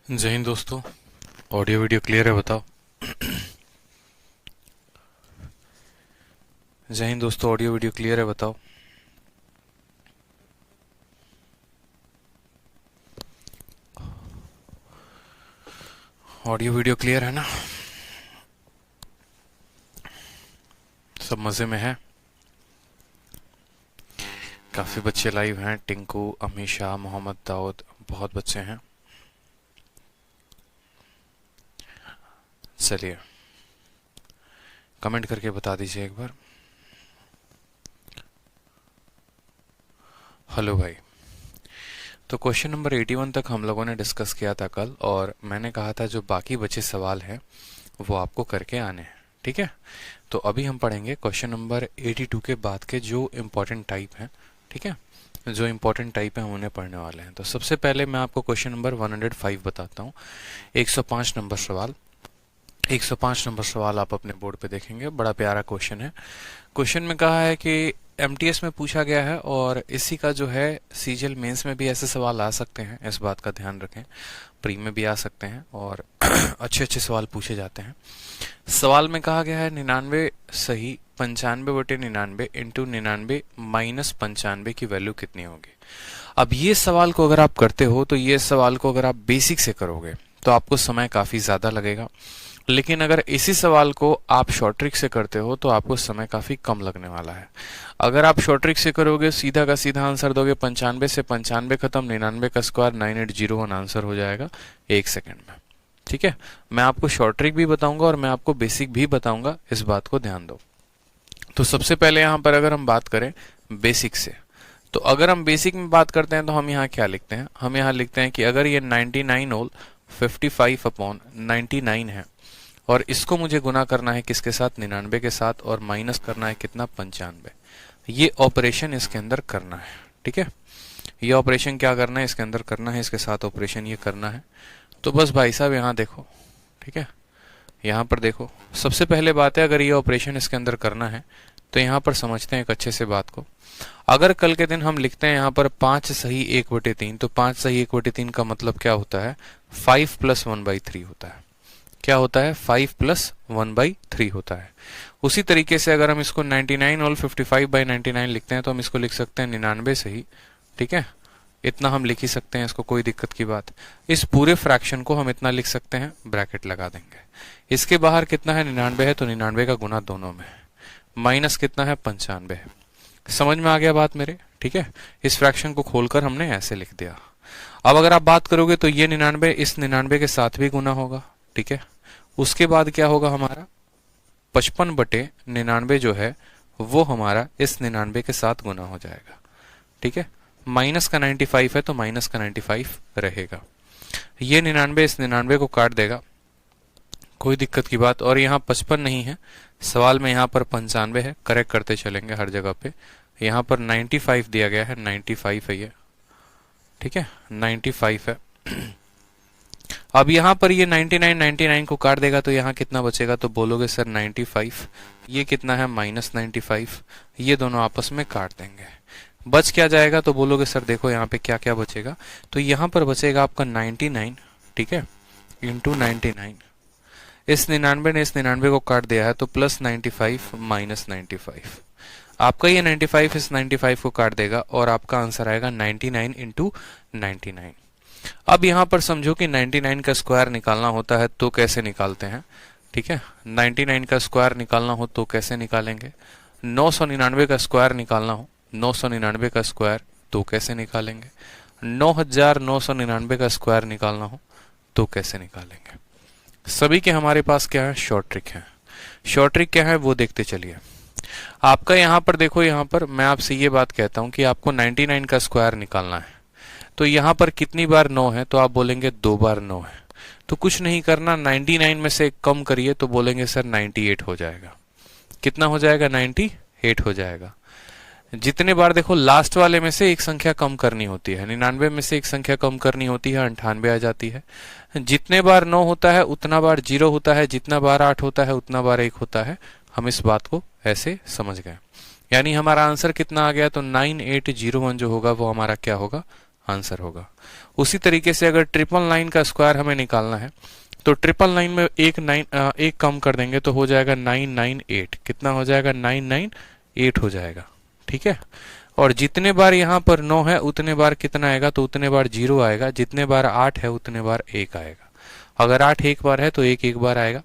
जय हिंद दोस्तों। Audio video clear है बताओ। जय हिंद दोस्तों, ऑडियो वीडियो क्लियर है बताओ। ऑडियो वीडियो क्लियर है ना? सब मजे में है? काफी बच्चे लाइव हैं। टिंकू, अमीशा, मोहम्मद दाऊद, बहुत बच्चे हैं। चलिए कमेंट करके बता दीजिए एक बार। हेलो भाई। तो क्वेश्चन नंबर 81 तक हम लोगों ने डिस्कस किया था कल, और मैंने कहा था जो बाकी बचे सवाल हैं वो आपको करके आने हैं। ठीक है, तो अभी हम पढ़ेंगे क्वेश्चन नंबर 82 के बाद के जो इम्पोर्टेंट टाइप हैं। ठीक है, जो इम्पोर्टेंट टाइप है हम उन्हें पढ़ने वाले हैं। तो सबसे पहले मैं आपको क्वेश्चन नंबर 105 बताता हूँ। 105 नंबर सवाल। 105 नंबर सवाल आप अपने बोर्ड पे देखेंगे। बड़ा प्यारा क्वेश्चन है। क्वेश्चन में कहा है कि एमटीएस में पूछा गया है, और इसी का जो है सीजीएल मेंस में भी ऐसे सवाल आ सकते हैं, इस बात का ध्यान रखें। प्री में भी आ सकते हैं, और अच्छे अच्छे सवाल पूछे जाते हैं। सवाल में कहा गया है 99 सही 95/99 इंटू 99 माइनस 95 की वैल्यू कितनी होगी। अब ये सवाल को अगर आप करते हो, तो ये सवाल को अगर आप बेसिक से करोगे तो आपको समय काफी ज्यादा लगेगा, लेकिन अगर इसी सवाल को आप शॉर्ट ट्रिक से करते हो तो आपको समय काफी कम लगने वाला है। अगर आप शॉर्ट ट्रिक से करोगे, सीधा का सीधा आंसर दोगे, 95 से 95 खत्म, 99 का स्क्वायर 9801 आंसर हो जाएगा 1 सेकेंड में। ठीक है, मैं आपको शॉर्ट ट्रिक भी बताऊंगा और मैं आपको बेसिक भी बताऊंगा, इस बात को ध्यान दो। तो सबसे पहले यहाँ पर अगर हम बात करें बेसिक से, तो अगर हम बेसिक में बात करते हैं तो हम यहाँ क्या लिखते हैं? हम यहाँ लिखते हैं कि अगर ये 99 होल 55/99 है, और इसको मुझे गुना करना है किसके साथ? 99 के साथ, और माइनस करना है कितना? 95। ये ऑपरेशन इसके अंदर करना है। ठीक है, ये ऑपरेशन क्या करना है? इसके अंदर करना है, इसके साथ ऑपरेशन ये करना है। तो बस भाई साहब यहाँ देखो। ठीक है, यहाँ पर देखो। सबसे पहले बात है, अगर ये ऑपरेशन इसके अंदर करना है तो यहाँ पर समझते हैं एक अच्छे से बात को। अगर कल के दिन हम लिखते हैं यहाँ पर 5 सही 1/3, तो 5 सही 1/3 का मतलब क्या होता है? 5 + 1/3 होता है। क्या होता है? 5 + 1/3 होता है। उसी तरीके से अगर हम इसको 99 होल 55/99 लिखते हैं, तो हम इसको लिख सकते हैं 99 सही। ठीक है, इतना हम लिख ही सकते हैं, इसको कोई दिक्कत की बात। इस पूरे फ्रैक्शन को हम इतना लिख सकते हैं, ब्रैकेट लगा देंगे। इसके बाहर कितना है? 99 है, तो 99 का गुना दोनों में है। माइनस कितना है? 95 है। समझ में आ गया बात मेरे? ठीक है, इस फ्रैक्शन को खोलकर हमने ऐसे लिख दिया। अब अगर आप बात करोगे तो ये 99 इस 99 के साथ भी गुना होगा। ठीक है, उसके बाद क्या होगा हमारा? 55/99 जो है वो हमारा इस 99 के साथ गुना हो जाएगा। ठीक है, माइनस का 95 है तो माइनस का 95 रहेगा। ये 99 इस 99 को काट देगा, कोई दिक्कत की बात। और यहाँ 55 नहीं है सवाल में, यहाँ पर 95 है। करेक्ट करते चलेंगे हर जगह पे। यहाँ पर 95 दिया गया है, 95 है ये। ठीक है, 95 है। अब यहाँ पर ये 99 को काट देगा, तो यहाँ कितना बचेगा? तो बोलोगे सर 95। ये कितना है? -95। ये दोनों आपस में काट देंगे, बच क्या जाएगा? तो बोलोगे सर देखो यहाँ पे क्या क्या बचेगा। तो यहाँ पर बचेगा आपका 99। ठीक है, इंटू 99। इस 99 ने इस 99 को काट दिया है, तो +95 -95। आपका ये 95 इस 95 को काट देगा, और आपका आंसर आएगा 99 इंटू 99। अब यहां पर समझो कि 99 का स्क्वायर निकालना होता है तो कैसे निकालते हैं। ठीक है, 99 का स्क्वायर निकालना हो तो कैसे निकालेंगे? 999 का स्क्वायर निकालना हो, 999 का स्क्वायर तो कैसे निकालेंगे? 9999 का स्क्वायर निकालना हो तो कैसे निकालेंगे? सभी के हमारे पास क्या है? शॉर्ट ट्रिक है। शॉर्ट ट्रिक क्या है वो देखते चलिए। आपका यहाँ पर देखो, यहाँ पर मैं आपसे ये बात कहता हूं कि आपको 99 का स्क्वायर निकालना है, तो यहाँ पर कितनी बार 9 है? तो आप बोलेंगे 2 बार 9 है। तो कुछ नहीं करना, 99 में से कम करिए, तो बोलेंगे सर 98 हो जाएगा। कितना हो जाएगा? 98 हो जाएगा। जितने बार देखो, लास्ट वाले में से एक संख्या कम करनी होती है, 99 में से एक संख्या कम करनी होती है, 98 आ जाती है। जितने बार 9 होता है उतना बार 0 होता है, जितना बार 8 होता है उतना बार 1 होता है। हम इस बात को ऐसे समझ गए, यानी हमारा आंसर कितना आ गया? तो 9801 जो होगा वो हमारा क्या होगा? आंसर होगा। उसी तरीके से अगर 999 का स्क्वायर हमें निकालना है तो 999 में एक कम कर देंगे तो हो जाएगा 998। कितना हो जाएगा? 998 हो जाएगा। ठीक है, और जितने बार यहाँ पर 9 है उतने बार कितना आएगा? तो उतने बार 0 आएगा। जितने बार 8 है उतने बार 1 आएगा। अगर 8 एक बार है तो 1 एक बार आएगा।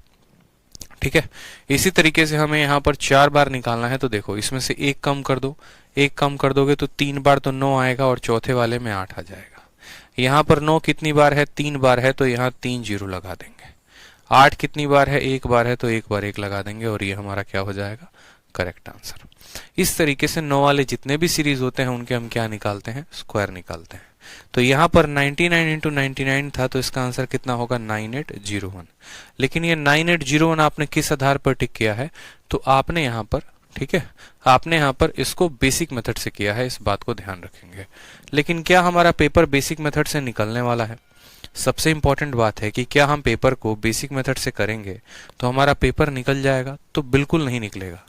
ठीक है, इसी तरीके से हमें यहाँ पर 4 बार निकालना है तो देखो इसमें से एक कम कर दो, एक कम कर दोगे तो 3 बार तो 9 आएगा और चौथे वाले में 8 आ जाएगा। यहाँ पर 9 कितनी बार है? 3 बार है तो यहाँ 3 0 लगा देंगे। 8 कितनी बार है? 1 बार है तो 1 बार 1 लगा देंगे और ये हमारा क्या हो जाएगा? Correct answer. इस तरीके से 9 वाले जितने भी सीरीज होते हैं उनके हम क्या निकालते हैं? स्क्वायर निकालते हैं। तो यहाँ पर 99 इंटू 99 था तो इसका आंसर कितना होगा? 9801। लेकिन ये 9801 आपने किस आधार पर टिक किया है? तो आपने यहाँ पर, ठीक है, आपने यहाँ पर इसको बेसिक मेथड से किया है, इस बात को ध्यान रखेंगे। लेकिन क्या हमारा पेपर बेसिक मेथड से निकलने वाला है? सबसे इंपॉर्टेंट बात है कि क्या हम पेपर को बेसिक मेथड से करेंगे तो हमारा पेपर निकल जाएगा? तो बिल्कुल नहीं निकलेगा।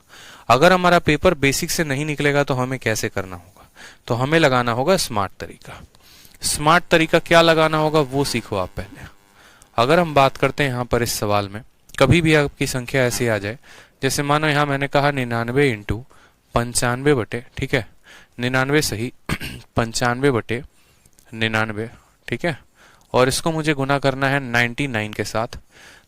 अगर हमारा पेपर बेसिक से नहीं निकलेगा तो हमें कैसे करना होगा? तो हमें लगाना होगा स्मार्ट तरीका। स्मार्ट तरीका क्या लगाना होगा वो सीखो आप पहले। अगर हम बात करते हैं यहाँ पर इस सवाल में, कभी भी आपकी संख्या ऐसी आ जाए, जैसे मानो यहाँ मैंने कहा 99 इंटू 95 बटे, ठीक है, 99 सही 95 बटे 99, ठीक है, और इसको मुझे गुना करना है 99 के साथ।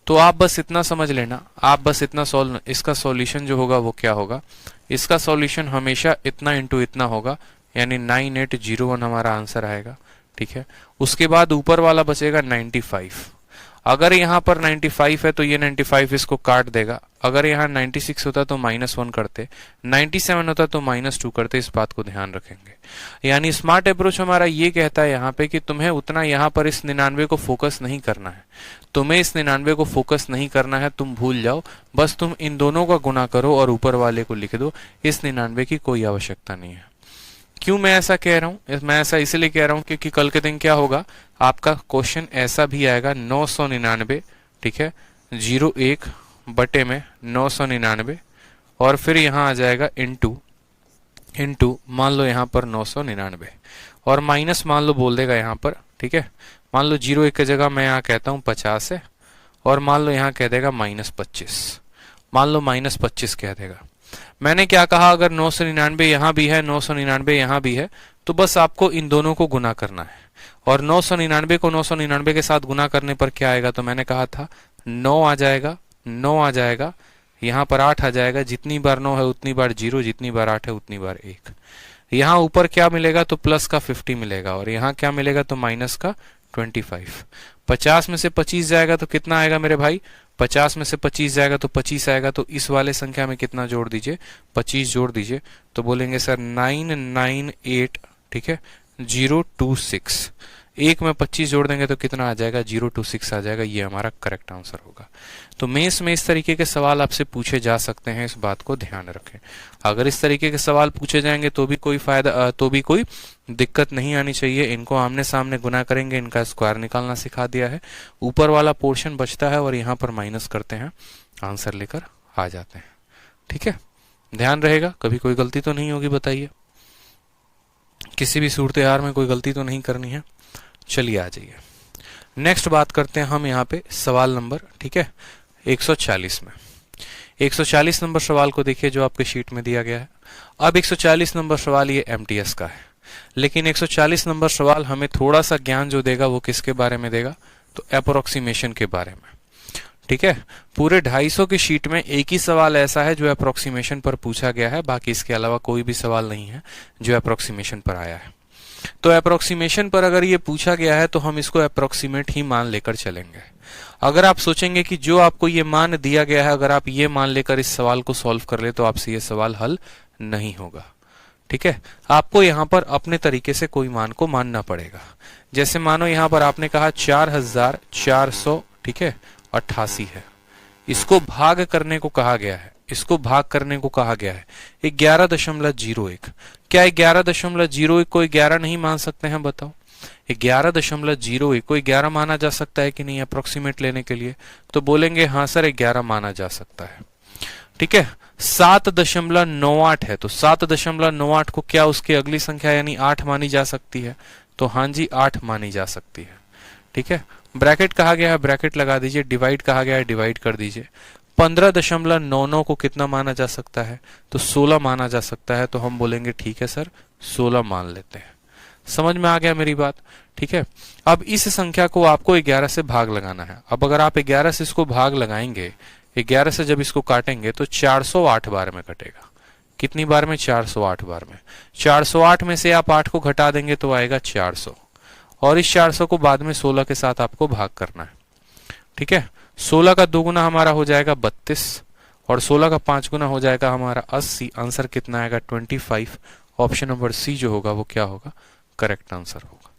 तो आप बस इतना समझ लेना, आप बस इतना इसका सॉल्यूशन जो होगा वो क्या होगा? इसका सॉल्यूशन हमेशा इतना इंटू इतना होगा, यानी 9801 हमारा आंसर आएगा। ठीक है, उसके बाद ऊपर वाला बचेगा 95। अगर यहाँ पर 95 है तो ये 95 इसको काट देगा। अगर यहाँ 96 होता तो -1 करते, 97 होता तो -2 करते। इस बात को ध्यान रखेंगे। यानी स्मार्ट अप्रोच हमारा ये कहता है यहाँ पे कि तुम्हें उतना यहाँ पर इस 99 को फोकस नहीं करना है, तुम्हें इस 99 को फोकस नहीं करना है, तुम भूल जाओ, बस तुम इन दोनों का गुना करो और ऊपर वाले को लिख दो। इस 99 की कोई आवश्यकता नहीं है। क्यों मैं ऐसा कह रहा हूं? मैं ऐसा इसलिए कह रहा हूं क्योंकि कल के दिन क्या होगा, आपका क्वेश्चन ऐसा भी आएगा 999, ठीक है, 01 बटे में 999 और फिर यहां आ जाएगा इंटू मान लो यहां पर 999 और माइनस मान लो बोल देगा यहां पर, ठीक है, मान लो 01 की जगह मैं यहां कहता हूं 50 है और मान लो यहां कह देगा -25, मान लो -25 कह देगा। मैंने क्या कहा? अगर 999 यहां भी है, 999 यहां भी है, तो बस आपको इन दोनों को गुना करना है और 999 को 999 के साथ गुना करने पर क्या आएगा? तो मैंने कहा था 9 आ जाएगा, 9 आ जाएगा, यहां पर 8 आ जाएगा। जितनी बार 9 है उतनी बार 0, जितनी बार 8 है उतनी बार 1। यहां ऊपर क्या मिलेगा? तो प्लस का 50 मिलेगा और यहां क्या मिलेगा? तो माइनस का 25। 50 में से 25 जाएगा तो कितना आएगा मेरे भाई? 50 में से 25 जाएगा तो 25 आएगा। तो इस वाले संख्या में कितना जोड़ दीजिए? 25 जोड़ दीजिए। तो बोलेंगे सर 998, ठीक है, 026। एक में 25 जोड़ देंगे तो कितना आ जाएगा? 026 आ जाएगा। ये हमारा करेक्ट आंसर होगा। तो मेंस में इस तरीके के सवाल आपसे पूछे जा सकते हैं, इस बात को ध्यान रखें। अगर इस तरीके के सवाल पूछे जाएंगे तो भी कोई फायदा, तो भी कोई दिक्कत नहीं आनी चाहिए। इनको आमने सामने गुना करेंगे, इनका स्क्वायर निकालना सिखा दिया है, ऊपर वाला पोर्शन बचता है और यहाँ पर माइनस करते हैं, आंसर लेकर आ जाते हैं। ठीक है, ध्यान रहेगा, कभी कोई गलती तो नहीं होगी, बताइए। किसी भी सूरत-ए-हाल में कोई गलती तो नहीं करनी है। चलिए आ जाइए, नेक्स्ट बात करते हैं हम यहाँ पे सवाल नंबर, ठीक है, 140 में। 140 नंबर सवाल को देखिए जो आपके शीट में दिया गया है। अब 140 नंबर सवाल ये एमटीएस का है, लेकिन 140 नंबर सवाल हमें थोड़ा सा ज्ञान जो देगा वो किसके बारे में देगा? तो अप्रोक्सीमेशन के बारे में। ठीक है, पूरे 250 की शीट में एक ही सवाल ऐसा है जो अप्रोक्सीमेशन पर पूछा गया है, बाकी इसके अलावा कोई भी सवाल नहीं है जो अप्रोक्सीमेशन पर आया है। तो अप्रोक्सीमेशन पर अगर ये पूछा गया है तो हम इसको अप्रोक्सीमेट ही मान लेकर चलेंगे। अगर आप सोचेंगे कि जो आपको ये मान दिया गया है, अगर आप ये मान लेकर इस सवाल को सॉल्व कर ले तो आपसे ये सवाल हल नहीं होगा। ठीक है, आपको यहाँ पर अपने तरीके से कोई मान को मानना पड़ेगा। जैसे मानो यहाँ पर आपने कहा 4400, ठीक है, 88 है। इसको भाग करने को कहा गया है, इसको भाग करने को कहा गया है 11.01। क्या 11.01 को 11 नहीं मान सकते हैं? बताओ, 11.01 को 11 माना जा सकता है कि नहीं अप्रोक्सीमेट लेने के लिए? तो बोलेंगे हाँ सर 11 माना जा सकता है। ठीक है, 7.98 है तो 7.98 को क्या उसकी अगली संख्या यानी 8 मानी जा सकती है? तो हाँ जी 8 मानी जा सकती है। ठीक है, ब्रैकेट कहा गया है, ब्रैकेट लगा दीजिए, डिवाइड कहा गया है, डिवाइड कर दीजिए। 15.99 को कितना माना जा सकता है, तो 16 माना जा सकता है। तो हम बोलेंगे ठीक है सर 16 मान लेते हैं। समझ में आ गया मेरी बात? ठीक है, अब इस संख्या को आपको 11 से भाग लगाना है। अब अगर आप 11 से इसको भाग लगाएंगे, 11 से जब इसको काटेंगे तो 408 बार में कटेगा। कितनी बार में? 408 बार में। 408 में से आप 8 को घटा देंगे तो आएगा 400, और इस 400 को बाद में 16 के साथ आपको भाग करना है। ठीक है, 16 का 2 गुना हमारा हो जाएगा 32, और 16 का 5 गुना हो जाएगा हमारा 80। आंसर कितना आएगा? 25। ऑप्शन नंबर सी जो होगा वो क्या होगा? करेक्ट आंसर होगा।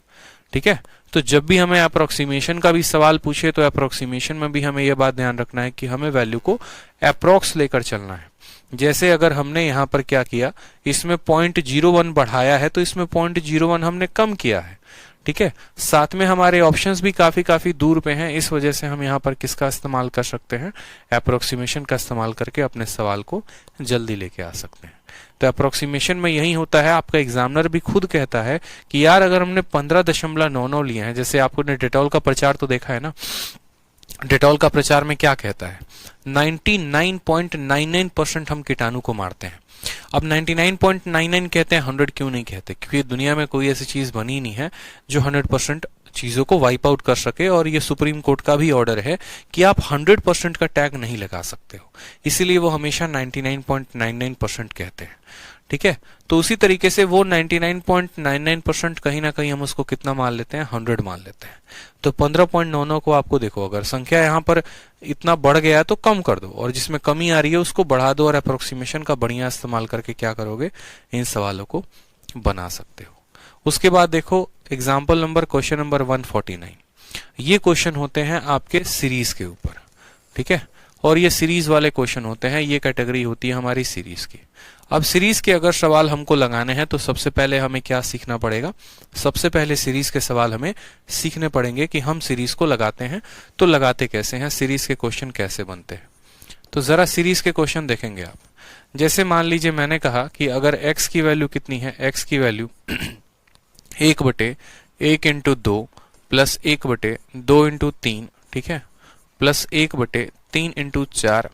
ठीक है, तो जब भी हमें अप्रोक्सीमेशन का भी सवाल पूछे तो अप्रोक्सीमेशन में भी हमें यह बात ध्यान रखना है कि हमें वैल्यू को अप्रोक्स लेकर चलना है। जैसे अगर हमने यहां पर क्या किया, इसमें 0.01 बढ़ाया है तो इसमें 0.01 हमने कम किया है। ठीक है, साथ में हमारे ऑप्शंस भी काफी दूर पे हैं, इस वजह से हम यहाँ पर किसका इस्तेमाल कर सकते हैं? अप्रोक्सीमेशन का इस्तेमाल करके अपने सवाल को जल्दी लेके आ सकते हैं। तो अप्रोक्सीमेशन में यही होता है, आपका एग्जामिनर भी खुद कहता है कि यार अगर हमने 15.99 लिए हैं, जैसे आपने डेटॉल का प्रचार तो देखा है ना, डेटॉल का प्रचार में क्या कहता है? 99.99% हम कीटाणु को मारते हैं। अब 99.99 कहते हैं, 100 क्यों नहीं कहते? क्योंकि दुनिया में कोई ऐसी चीज बनी नहीं है जो 100% चीजों को वाइप आउट कर सके, और ये सुप्रीम कोर्ट का भी ऑर्डर है कि आप 100% का टैग नहीं लगा सकते हो, इसीलिए वो हमेशा 99.99% कहते हैं। ठीक है, तो उसी तरीके से वो 99.99% कहीं ना कहीं हम उसको कितना मान लेते हैं? 100 मान लेते हैं। तो 15.99 को आपको देखो, अगर संख्या यहाँ पर इतना बढ़ गया है तो कम कर दो, और जिसमें कमी आ रही है उसको बढ़ा दो, और अप्रोक्सीमेशन का बढ़िया इस्तेमाल करके क्या करोगे? इन सवालों को बना सकते हो। उसके बाद देखो एग्जाम्पल नंबर क्वेश्चन नंबर 149। ये क्वेश्चन होते हैं आपके सीरीज के ऊपर। ठीक है, और ये सीरीज वाले क्वेश्चन होते हैं, ये कैटेगरी होती है हमारी सीरीज की। अब सीरीज के अगर सवाल हमको लगाने हैं तो सबसे पहले हमें क्या सीखना पड़ेगा? सबसे पहले सीरीज के सवाल हमें सीखने पड़ेंगे कि हम सीरीज को लगाते हैं तो लगाते कैसे हैं, सीरीज के क्वेश्चन कैसे बनते हैं। तो जरा सीरीज के क्वेश्चन देखेंगे आप। जैसे मान लीजिए मैंने कहा कि अगर x की वैल्यू कितनी है? x की वैल्यू 1/1 इंटू 2 प्लस 1/2 इंटू 3, ठीक है, प्लस 1/3 इंटू 4,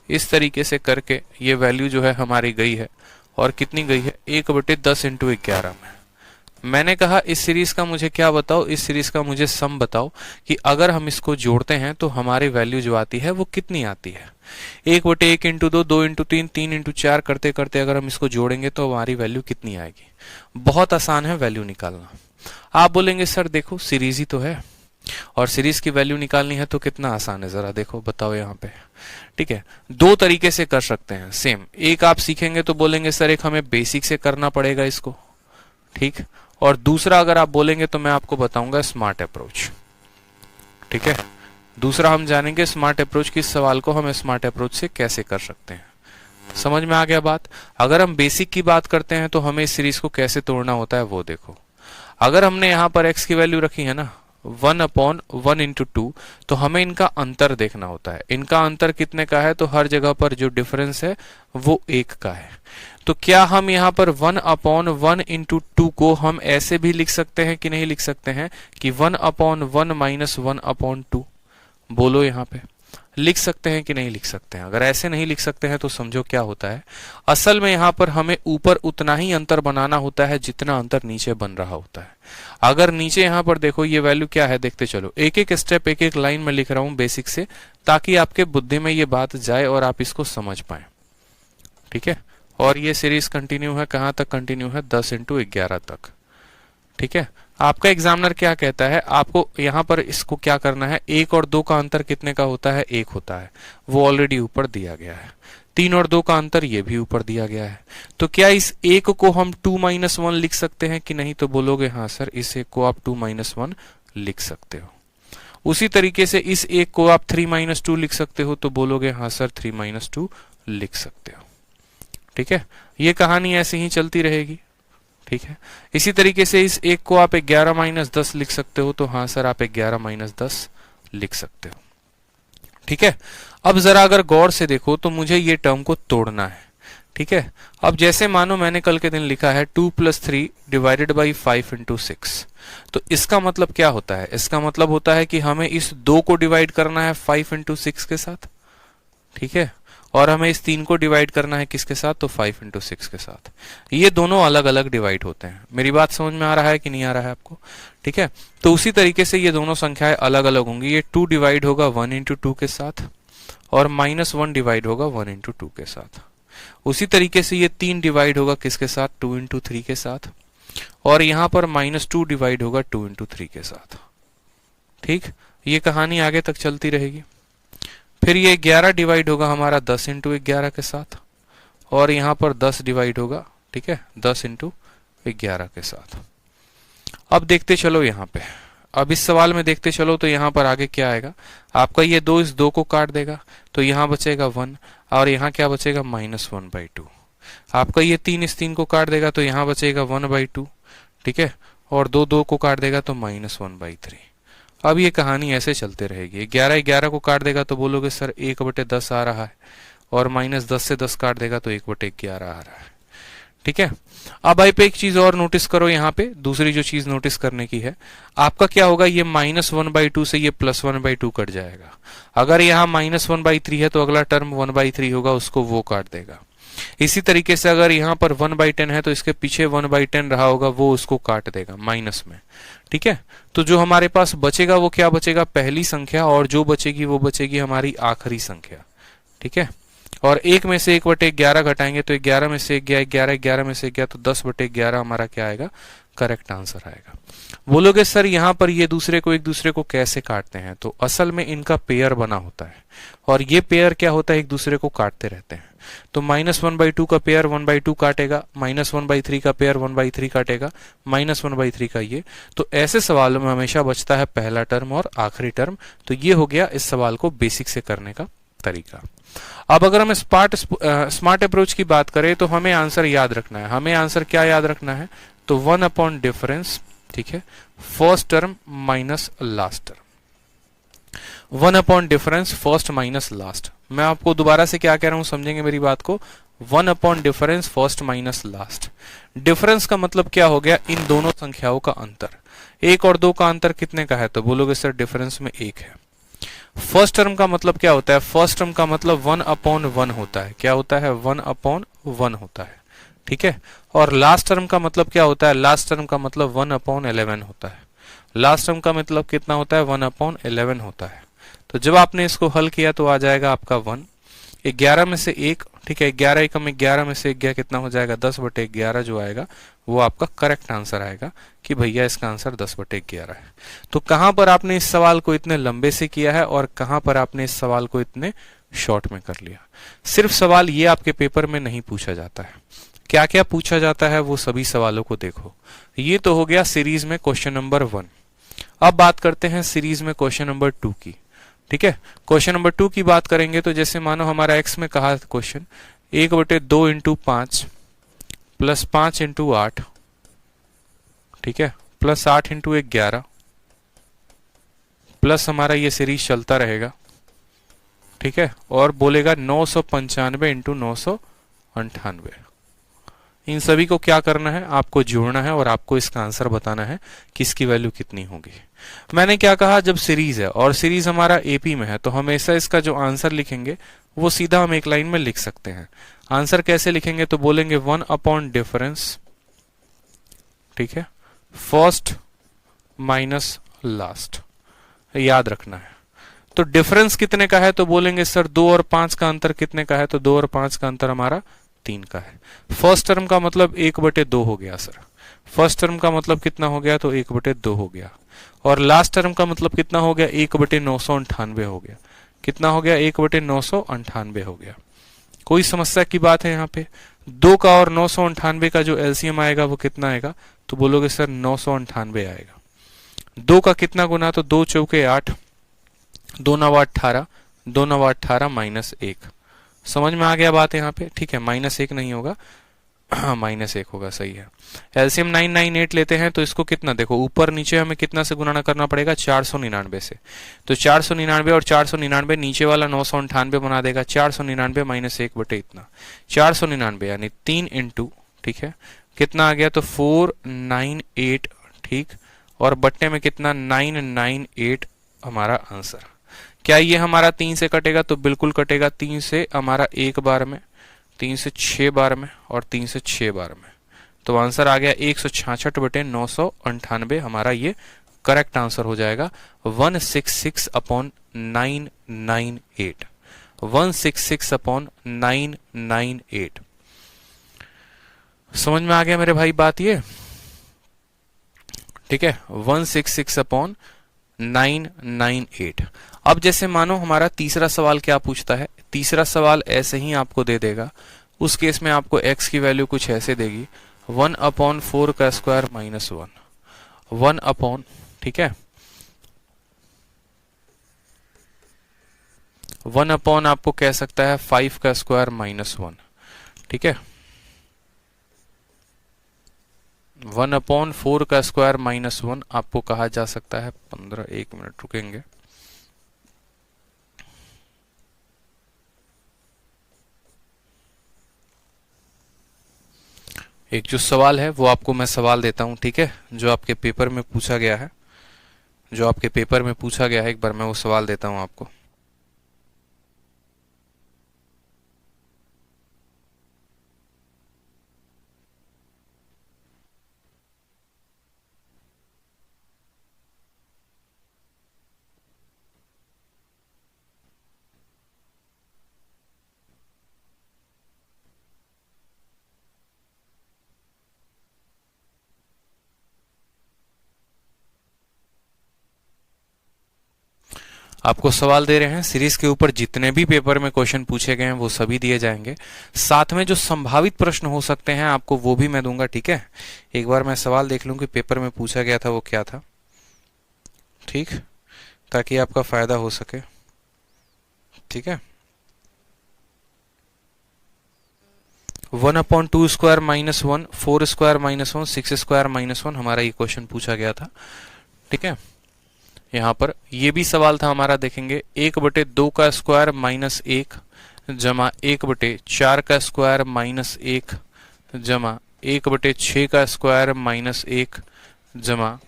इस तरीके से करके ये वैल्यू जो है हमारी गई है, और कितनी गई है? 1/10 इंटू 11 में। मैंने कहा इस सीरीज का मुझे क्या बताओ? इस सीरीज का मुझे सम बताओ कि अगर हम इसको जोड़ते हैं तो हमारी वैल्यू जो आती है वो कितनी आती है। 1/1 इंटू 2, 2 इंटू 3, 3 इंटू 4 करते करते अगर हम इसको जोड़ेंगे तो हमारी वैल्यू कितनी आएगी? बहुत आसान है वैल्यू निकालना। आप बोलेंगे सर देखो सीरीज ही तो है, और सीरीज की वैल्यू निकालनी है तो कितना आसान है, जरा देखो बताओ यहाँ पे। ठीक है, दो तरीके से कर सकते हैं सेम। एक आप सीखेंगे तो बोलेंगे सर एक हमें बेसिक से करना पड़ेगा इसको, ठीक, और दूसरा अगर आप बोलेंगे तो मैं आपको बताऊंगा स्मार्ट अप्रोच। ठीक है, दूसरा हम जानेंगे स्मार्ट अप्रोच, किस सवाल को हम स्मार्ट अप्रोच से कैसे कर सकते हैं। समझ में आ गया बात? अगर हम बेसिक की बात करते हैं तो हमें इस सीरीज को कैसे तोड़ना होता है वो देखो। अगर हमने यहां पर x की वैल्यू रखी है ना 1/1 इंटू 2, तो हमें इनका अंतर देखना होता है। इनका अंतर कितने का है? तो हर जगह पर जो डिफरेंस है वो 1 का है। तो क्या हम यहाँ पर 1/1 इंटू 2 को हम ऐसे भी लिख सकते हैं कि नहीं लिख सकते हैं कि 1/1 माइनस 1/2? बोलो यहाँ पे लिख सकते हैं कि नहीं लिख सकते हैं? अगर ऐसे नहीं लिख सकते हैं तो समझो क्या होता है, असल में यहाँ पर हमें ऊपर उतना ही अंतर बनाना होता है जितना अंतर नीचे बन रहा होता है। अगर नीचे यहाँ पर देखो ये वैल्यू क्या है, देखते चलो, एक एक स्टेप एक एक लाइन में लिख रहा हूं बेसिक से, ताकि आपके बुद्धि में ये बात जाए और आप इसको समझ पाए। ठीक है, और ये सीरीज कंटिन्यू है, कहां तक कंटिन्यू है? 10 इंटू 11 तक। ठीक है, आपका एग्जामिनर क्या कहता है, आपको यहाँ पर इसको क्या करना है? 1 और 2 का अंतर कितने का होता है? 1 होता है, वो ऑलरेडी ऊपर दिया गया है। 3 और 2 का अंतर ये भी ऊपर दिया गया है। तो क्या इस 1 को हम 2-1 लिख सकते हैं कि नहीं? तो बोलोगे हाँ सर इस 1 को आप 2-1 लिख सकते हो। उसी तरीके से इस 1 को आप 3-2 लिख सकते हो, तो बोलोगे हाँ सर 3-2 लिख सकते हो। ठीक है, ये कहानी ऐसे ही चलती रहेगी। ठीक है, इसी तरीके से इस 1 को आप 11-10 लिख सकते हो, तो हाँ सर आप 11-10 लिख सकते हो। ठीक है, अब जरा अगर गौर से देखो तो मुझे ये टर्म को तोड़ना है। ठीक है। अब जैसे मानो मैंने कल के दिन लिखा है 2 + 3 डिवाइडेड बाई 5 × 6, तो इसका मतलब क्या होता है? इसका मतलब होता है कि हमें इस 2 को डिवाइड करना है 5 × 6 के साथ, ठीक है, और हमें इस 3 को डिवाइड करना है किसके साथ? तो 5 × 6 के साथ। ये दोनों अलग अलग डिवाइड होते हैं। मेरी बात समझ में आ रहा है कि नहीं आ रहा है आपको? ठीक है, तो उसी तरीके से ये दोनों संख्याएं अलग अलग होंगी। ये 2 डिवाइड होगा 1 × 2 के साथ, और -1 डिवाइड होगा 1 × 2 के साथ। उसी तरीके से ये 3 डिवाइड होगा किसके साथ? 2 × 3 के साथ, और यहां पर -2 डिवाइड होगा 2 × 3 के साथ। ठीक, ये कहानी आगे तक चलती रहेगी। फिर ये 11 डिवाइड होगा हमारा 10 × 11 के साथ, और यहां पर 10 डिवाइड होगा, ठीक है, 10 × 11 के साथ। अब देखते चलो यहाँ पे, अब इस सवाल में देखते चलो तो यहाँ पर आगे क्या आएगा आपका? ये 2 इस 2 को काट देगा, तो यहाँ बचेगा 1, और यहाँ क्या बचेगा? -1/2। आपका ये 3 इस 3 को काट देगा, तो यहाँ बचेगा 1/2, ठीक है, और 2 2 को काट देगा तो -1/3। अब ये कहानी ऐसे चलते रहेगी। 11 11 को काट देगा तो बोलोगे सर 1/10 आ रहा है, और -10 से 10 काट देगा तो 1/11 आ रहा है, ठीक है। अब आई पे एक चीज और नोटिस करो, यहाँ पे दूसरी जो चीज नोटिस करने की है, आपका क्या होगा? ये -1/2 से ये +1/2 कट जाएगा। अगर यहाँ -1/3 है तो अगला टर्म 1/3 होगा, उसको वो काट देगा। इसी तरीके से अगर यहाँ पर 1/10 है तो इसके पीछे 1/10 रहा होगा, वो उसको काट देगा माइनस में, ठीक है। तो जो हमारे पास बचेगा वो क्या बचेगा? पहली संख्या, और जो बचेगी वो बचेगी हमारी आखिरी संख्या, ठीक है। और 1 में से 1/11 घटाएंगे तो 11 में से 1 गया, 11 11 में से गया, तो 10/11 हमारा क्या आएगा? करेक्ट आंसर आएगा। बोलोगे सर यहाँ पर ये दूसरे को एक दूसरे को कैसे काटते हैं? तो असल में इनका पेयर बना होता है, और ये पेयर क्या होता है? एक दूसरे को काटते रहते हैं। तो -1/2 का पेयर 1/2 काटेगा, -1/3 का पेयर 1/3 काटेगा, -1/3 का ये। तो ऐसे सवालों में हमेशा बचता है पहला टर्म और आखिरी टर्म। तो ये हो गया इस सवाल को बेसिक से करने का तरीका। अब अगर हम स्मार्ट अप्रोच की बात करें तो हमें आंसर याद रखना है। हमें आंसर क्या याद रखना है? तो 1 डिफरेंस, ठीक है, first term minus last term. 1 difference first minus last. मैं आपको दोबारा से क्या कह रहा हूं, समझेंगे मेरी बात को। 1 difference first minus last. Difference का मतलब क्या हो गया? इन दोनों संख्याओं का अंतर। 1 और 2 का अंतर कितने का है? तो बोलोगे सर डिफरेंस में 1 है। फर्स्ट टर्म का मतलब क्या होता है? फर्स्ट टर्म का मतलब 1/1 होता है। क्या होता है? 1/1 होता है, ठीक है। और लास्ट टर्म का मतलब क्या होता है? लास्ट टर्म का मतलब 1/11 होता है। लास्ट टर्म का मतलब कितना होता है? 1/11 होता है। तो जब आपने इसको हल किया तो आ जाएगा आपका 1। 11 में से 1, ठीक है, 11 एकम 11 में से 1 गया, कितना हो जाएगा? 10/11 जो आएगा वो आपका करेक्ट आंसर आएगा कि भैया इसका आंसर 10/11 है। तो कहां पर आपने इस सवाल को इतने लंबे से किया है और कहां पर आपने इस सवाल को इतने शॉर्ट में कर लिया। सिर्फ सवाल ये आपके पेपर में नहीं पूछा जाता है, क्या क्या पूछा जाता है वो सभी सवालों को देखो। ये तो हो गया सीरीज में क्वेश्चन नंबर 1। अब बात करते हैं सीरीज में क्वेश्चन नंबर 2 की, ठीक है। क्वेश्चन नंबर 2 की बात करेंगे तो जैसे मानो हमारा एक्स में कहा क्वेश्चन 1/2 × 5 प्लस 5 × 8, ठीक है, प्लस 8 × 11 प्लस हमारा ये सीरीज चलता रहेगा, ठीक है, और बोलेगा 995 × 998। इन सभी को क्या करना है? आपको जोड़ना है और आपको इसका आंसर बताना है कि इसकी वैल्यू कितनी होगी। मैंने क्या कहा? जब सीरीज है और सीरीज हमारा एपी में है तो हमेशा इसका जो आंसर लिखेंगे वो सीधा हम एक लाइन में लिख सकते हैं। आंसर कैसे लिखेंगे? तो बोलेंगे 1 डिफरेंस, ठीक है, फर्स्ट माइनस लास्ट। याद रखना है। तो डिफरेंस कितने का है? तो बोलेंगे सर 2 और 5 का अंतर कितने का है? तो 2 और 5 का अंतर हमारा 3 का है। फर्स्ट टर्म का मतलब 1/2 हो गया सर। फर्स्ट टर्म का मतलब कितना हो गया? तो 1/2 हो गया। और लास्ट टर्म का मतलब कितना हो गया? 1/998 हो गया। कितना हो गया? 1/998 हो गया। कोई समस्या की बात है यहाँ पे? 2 का और 998 का जो एलसीएम आएगा वो कितना आएगा? तो बोलोगे सर 998 आएगा। 2 का कितना गुना? तो 2 चौके 8, 2 9 18, 2 9 18 -1। समझ में आ गया बात यहाँ पे? ठीक है, -1 नहीं होगा, माइनस 1 होगा, सही है। एलसीएम 998 लेते हैं तो इसको कितना, देखो ऊपर नीचे हमें कितना से गुणा करना पड़ेगा, 499 से। तो 499 और 499 नीचे वाला 998 बना देगा। 499 माइनस 1 बटे इतना 499 यानी 3 इंटू, ठीक है, कितना आ गया, तो 498, ठीक, और बट्टे में कितना 998 हमारा आंसर। क्या ये हमारा 3 से कटेगा, तो बिल्कुल कटेगा। 3 से हमारा 1 बार में, 3 से 6 बार में और 3 से 6 बार में, तो आंसर आ गया 166 बटे 998 हमारा ये करेक्ट आंसर हो जाएगा। 166 अपॉन 998, 166 अपॉन 998। समझ में आ गया मेरे भाई बात ये, ठीक है, 166 अपॉन 998। अब जैसे मानो हमारा तीसरा सवाल क्या पूछता है, तीसरा सवाल ऐसे ही आपको दे देगा। उस केस में आपको x की वैल्यू कुछ ऐसे देगी, 1/4 का स्क्वायर माइनस 1, 1 अपॉन, ठीक है, 1 अपॉन आपको कह सकता है 5 का स्क्वायर माइनस 1, ठीक है, 1/4 का स्क्वायर माइनस 1 आपको कहा जा सकता है 15, 1 मिनट रुकेंगे। एक जो सवाल है वो आपको मैं सवाल देता हूं, ठीक है, जो आपके पेपर में पूछा गया है, जो आपके पेपर में पूछा गया है, एक बार मैं वो सवाल देता हूं आपको। आपको सवाल दे रहे हैं, सीरीज के ऊपर जितने भी पेपर में क्वेश्चन पूछे गए हैं वो सभी दिए जाएंगे, साथ में जो संभावित प्रश्न हो सकते हैं आपको वो भी मैं दूंगा, ठीक है। एक बार मैं सवाल देख लूं कि पेपर में पूछा गया था वो क्या था, ठीक, ताकि आपका फायदा हो सके, ठीक है। 1/2 square minus 1, 4 square minus 1, 6 square minus 1 हमारा ये क्वेश्चन पूछा गया था, ठीक है। यहाँ पर ये भी सवाल था हमारा, देखेंगे 1/2 का स्क्वायर माइनस 1 जमा 1/4 का स्क्वायर माइनस 1 जमा 1/6 का स्क्वायर माइनस 1 जमा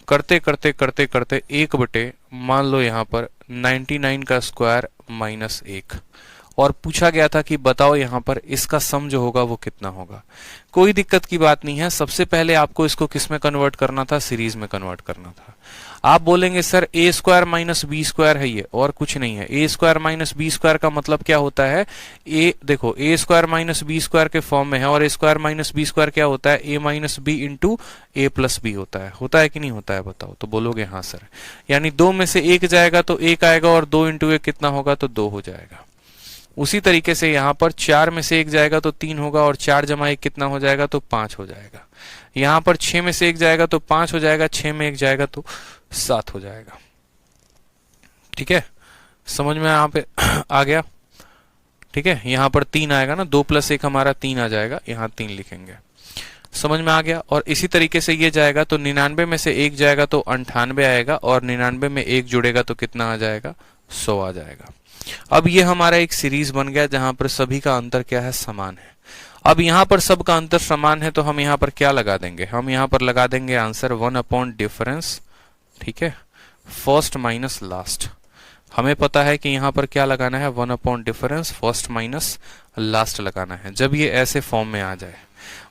करते करते करते करते 1 मान लो यहाँ पर 99 का स्क्वायर माइनस 1, और पूछा गया था कि बताओ यहाँ पर इसका सम जो होगा वो कितना होगा। कोई दिक्कत की बात नहीं है, सबसे पहले आपको इसको किस में कन्वर्ट करना था, सीरीज में कन्वर्ट करना था। आप बोलेंगे सर ए स्क्वायर माइनस बी स्क्वायर है ये, और कुछ नहीं है। A square minus B square का मतलब क्या होता है, ए देखो ए स्क्वायर माइनस बी स्क्वायर के फॉर्म में है, और ए स्क्वायर माइनस बी स्क्वायर क्या होता है, ए माइनस बी इंटू ए प्लस बी होता है कि नहीं होता है, बताओ। तो बोलोगे हाँ सर, यानी 2 में से 1 जाएगा तो 1 आएगा, और 2 इंटू 1 कितना होगा, तो 2 हो जाएगा। उसी तरीके से यहाँ पर 4 में से 1 जाएगा तो 3 होगा, और 4 जमा 1 कितना हो जाएगा, तो 5 हो जाएगा। यहाँ पर 6 में से 1 जाएगा तो 5 हो जाएगा, 6 में 1 जाएगा तो 7 हो जाएगा, ठीक है। समझ में यहाँ पे आ गया, ठीक है। यहाँ पर 3 आएगा ना, 2 + 1 हमारा 3 आ जाएगा, यहाँ 3 लिखेंगे। समझ में आ गया। और इसी तरीके से ये जाएगा तो 99 में से 1 जाएगा तो 98 आएगा, और 99 में 1 जुड़ेगा तो कितना आ जाएगा, 100 आ जाएगा। अब ये हमारा एक सीरीज बन गया जहां पर सभी का अंतर क्या है, समान है। अब यहां पर सबका अंतर समान है तो हम यहां पर क्या लगा देंगे, हम यहां पर लगा देंगे आंसर 1 डिफरेंस, ठीक है, फर्स्ट माइनस लास्ट। हमें पता है कि यहां पर क्या लगाना है, 1 डिफरेंस फर्स्ट माइनस लास्ट लगाना है। जब ये ऐसे फॉर्म में आ जाए,